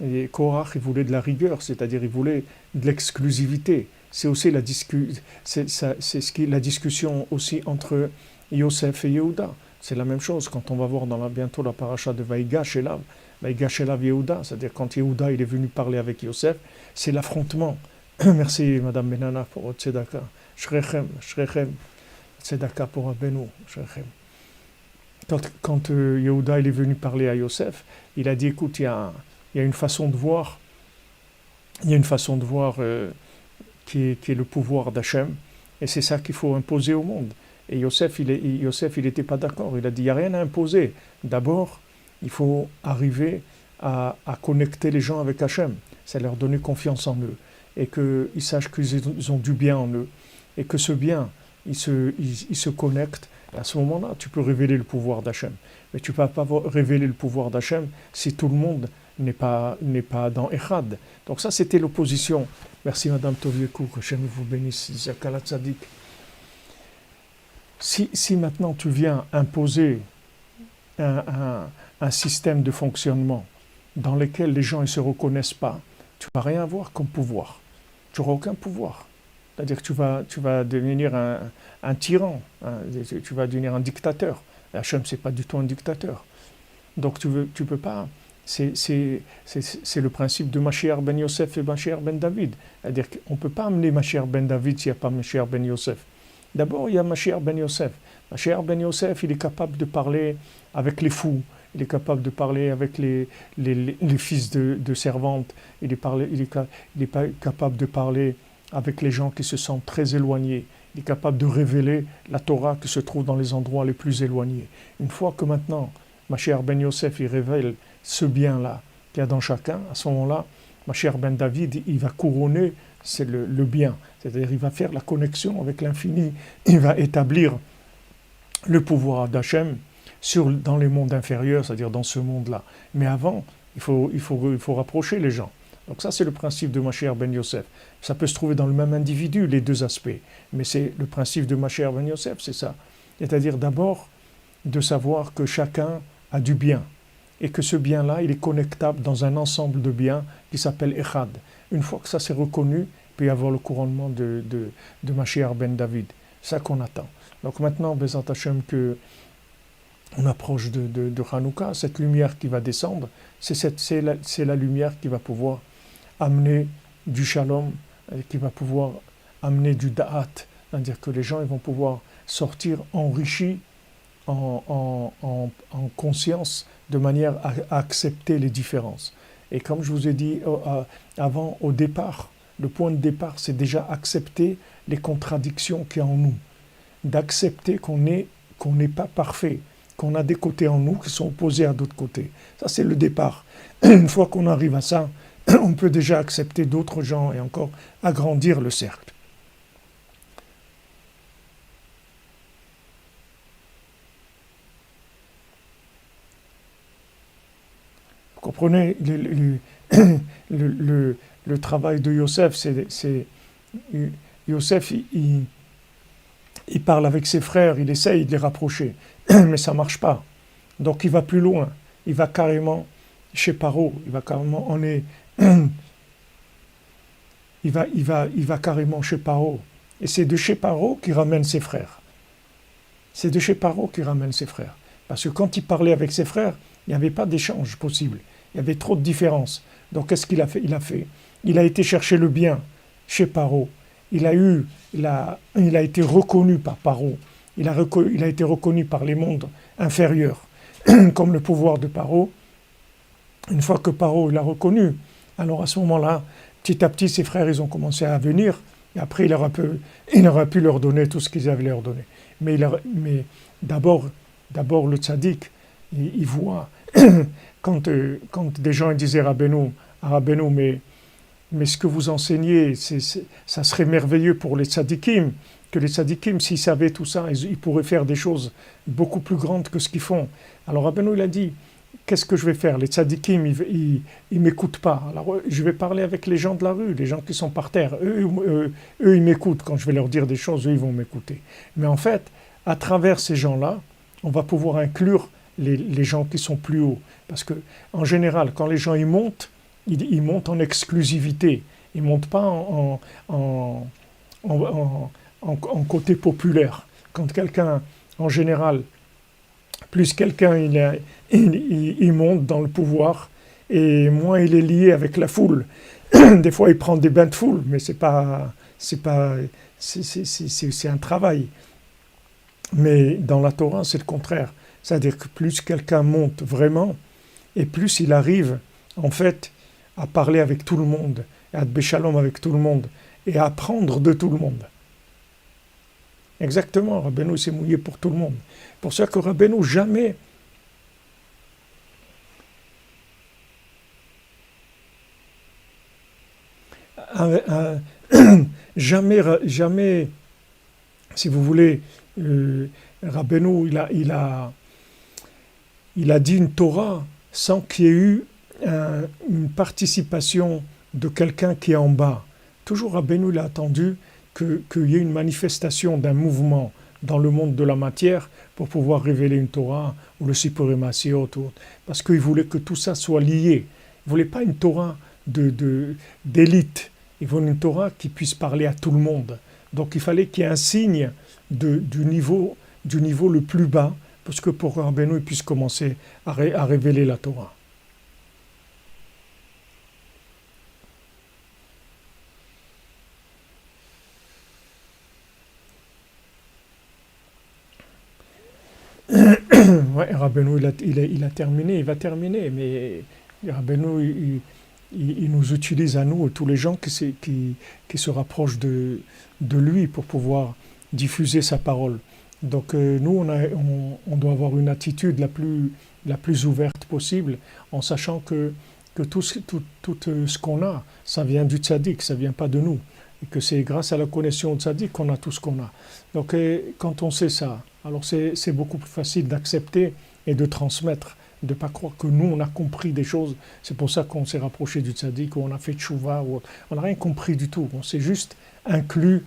Et Korach, il voulait de la rigueur, c'est-à-dire il voulait de l'exclusivité. C'est aussi la discussion aussi entre Yosef et Yehuda. C'est la même chose quand on va voir bientôt la paracha de Vaïgash Elav Yehuda, c'est-à-dire quand Yehuda il est venu parler avec Yosef, c'est l'affrontement. Merci Madame Benana pour votre tzedaka. Shrechem, tzedaka pour Rabbeinu, Shrechem. Quand Yehuda il est venu parler à Yosef, il a dit écoute, il y a une façon de voir, qui est le pouvoir d'Hachem, et c'est ça qu'il faut imposer au monde. Et Yosef, il n'était pas d'accord. Il a dit, il n'y a rien à imposer. D'abord, il faut arriver à connecter les gens avec Hachem. C'est leur donner confiance en eux. Et qu'ils sachent qu'ils ont du bien en eux. Et que ce bien, il se connecte. Et à ce moment-là, tu peux révéler le pouvoir d'Hachem. Mais tu ne peux pas révéler le pouvoir d'Hachem si tout le monde n'est pas dans Echad. Donc ça, c'était l'opposition. Merci Madame Toviekou, que Hachem vous bénisse, Zakalat Tzadik. Si maintenant tu viens imposer un système de fonctionnement dans lequel les gens ne se reconnaissent pas, tu ne vas rien avoir comme pouvoir. Tu n'auras aucun pouvoir. C'est-à-dire que tu vas devenir un tyran, tu vas devenir un dictateur. Hachem, ce n'est pas du tout un dictateur. Donc tu peux pas. C'est le principe de Mashiach ben Yosef et Mashiach ben David. C'est-à-dire qu'on ne peut pas amener Mashiach ben David s'il n'y a pas Mashiach ben Yosef. D'abord, il y a Mashiach ben Yosef. Mashiach ben Yosef, il est capable de parler avec les fous. Il est capable de parler avec les fils de servantes. Il est capable de parler avec les gens qui se sentent très éloignés. Il est capable de révéler la Torah qui se trouve dans les endroits les plus éloignés. Une fois que maintenant, Mashiach ben Yosef, il révèle ce bien-là qu'il y a dans chacun, à ce moment-là, Mashiach ben David, il va couronner le bien. C'est-à-dire, il va faire la connexion avec l'infini. Il va établir le pouvoir d'Hachem dans les mondes inférieurs, c'est-à-dire dans ce monde-là. Mais avant, il faut rapprocher les gens. Donc ça, c'est le principe de Mashiach ben Yosef. Ça peut se trouver dans le même individu, les deux aspects. Mais c'est le principe de Mashiach ben Yosef, c'est ça. C'est-à-dire d'abord de savoir que chacun a du bien. Et que ce bien-là, il est connectable dans un ensemble de biens qui s'appelle Echad. Une fois que ça s'est reconnu, il peut y avoir le couronnement de Mashiach ben David. C'est ça qu'on attend. Donc maintenant, Bezat Hashem, on approche de Hanouka, cette lumière qui va descendre, c'est la lumière qui va pouvoir amener du shalom, qui va pouvoir amener du da'at, c'est-à-dire que les gens ils vont pouvoir sortir enrichis en conscience, de manière à accepter les différences. Et comme je vous ai dit avant, au départ, le point de départ, c'est déjà accepter les contradictions qu'il y a en nous, d'accepter qu'on n'est pas parfait, qu'on a des côtés en nous qui sont opposés à d'autres côtés. Ça, c'est le départ. Une fois qu'on arrive à ça, on peut déjà accepter d'autres gens et encore agrandir le cercle. Vous comprenez, le travail de Yosef, c'est Yosef, il parle avec ses frères, il essaye de les rapprocher, mais ça ne marche pas. Donc il va plus loin, il va carrément chez Paro, il va carrément chez Paro. Et c'est de chez Paro qu'il ramène ses frères. C'est de chez Paro qu'il ramène ses frères. Parce que quand il parlait avec ses frères, il n'y avait pas d'échange possible. Il y avait trop de différences. Donc qu'est-ce qu'il a fait ? Il a été chercher le bien chez Paro. Il a été reconnu par Paro. Il a été reconnu par les mondes inférieurs, comme le pouvoir de Paro. Une fois que Paro l'a reconnu, alors à ce moment-là, petit à petit, ses frères, ils ont commencé à venir. Et après, il aurait pu leur donner tout ce qu'ils avaient leur donné. Mais d'abord, le tzaddik, il voit, quand des gens disaient à Rabbeinu, mais ce que vous enseignez, ça serait merveilleux pour les tzaddikim, que les tzaddikim, s'ils savaient tout ça, ils pourraient faire des choses beaucoup plus grandes que ce qu'ils font. Alors Rabbeinu, il a dit, qu'est-ce que je vais faire ? Les tzaddikim, ils ne m'écoutent pas. Alors je vais parler avec les gens de la rue, les gens qui sont par terre. Eux, ils m'écoutent. Quand je vais leur dire des choses, eux, ils vont m'écouter. Mais en fait, à travers ces gens-là, on va pouvoir inclure les gens qui sont plus hauts. Parce que, en général, quand les gens ils montent en exclusivité. Ils ne montent pas en côté populaire. Quand quelqu'un, en général, plus quelqu'un il monte dans le pouvoir, et moins il est lié avec la foule. Des fois, il prend des bains de foule, mais c'est un travail. Mais dans la Torah, c'est le contraire. C'est-à-dire que plus quelqu'un monte vraiment, et plus il arrive, en fait, à parler avec tout le monde, et à être béchalom avec tout le monde, et à apprendre de tout le monde. Exactement, Rabbeinu s'est mouillé pour tout le monde. Pour ça que Rabbeinu jamais jamais, si vous voulez, Rabbeinu, il a dit une Torah sans qu'il y ait eu une participation de quelqu'un qui est en bas. Toujours Rabbeinu il a attendu qu'il y ait une manifestation d'un mouvement dans le monde de la matière pour pouvoir révéler une Torah ou le Sipurei Maasiot, parce qu'il voulait que tout ça soit lié. Il ne voulait pas une Torah d'élite, il voulait une Torah qui puisse parler à tout le monde. Donc il fallait qu'il y ait un signe du niveau le plus bas, parce que pour que Rabbeinu puisse commencer à révéler la Torah. Ouais, Rabbeinu, il a terminé, il va terminer, mais Rabbeinu, il nous utilise à nous, tous les gens qui se rapprochent de lui pour pouvoir diffuser sa parole. Donc nous, on doit avoir une attitude la plus ouverte possible, en sachant que tout ce qu'on a, ça vient du tzaddik, ça vient pas de nous. Et que c'est grâce à la connexion au tzaddik qu'on a tout ce qu'on a. Donc quand on sait ça, alors c'est beaucoup plus facile d'accepter et de transmettre, de ne pas croire que nous, on a compris des choses. C'est pour ça qu'on s'est rapproché du tzaddik, ou on a fait tchouva, on n'a rien compris du tout. On s'est juste inclus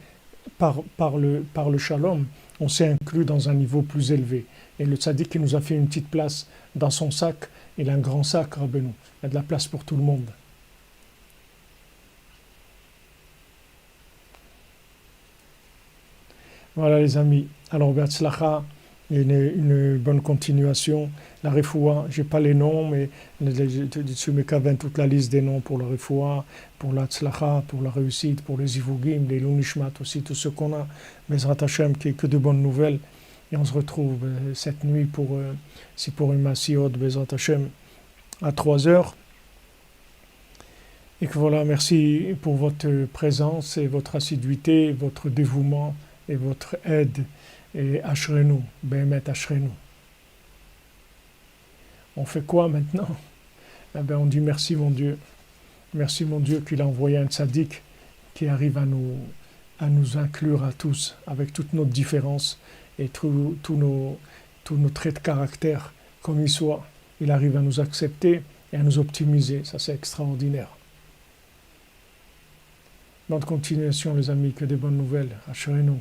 par le shalom, on s'est inclus dans un niveau plus élevé. Et le tzaddik qui nous a fait une petite place dans son sac, il a un grand sac, Rabbeinu. Il y a de la place pour tout le monde. Voilà les amis. Alors, Be'atzlacha, une bonne continuation. La refoua, je n'ai pas les noms, mais je mets qu'à toute la liste des noms pour la refoua, pour la tzlacha, pour la réussite, pour les zivugim, les lunishmat aussi, tout ce qu'on a. Bezrat Hashem, qui est que de bonnes nouvelles. Et on se retrouve cette nuit pour une Maasiot, Bezrat Hashem, à 3h. Et que voilà, merci pour votre présence et votre assiduité, votre dévouement et votre aide. Et Ashrenu, Behemet Ashrenu. On fait quoi maintenant? Eh bien, on dit merci mon Dieu. Merci mon Dieu qu'il a envoyé un tzaddik qui arrive à nous inclure à tous, avec toutes nos différences et tous nos traits de caractère, comme il soit. Il arrive à nous accepter et à nous optimiser. Ça, c'est extraordinaire. Bonne continuation, les amis, que des bonnes nouvelles. Ashrenu.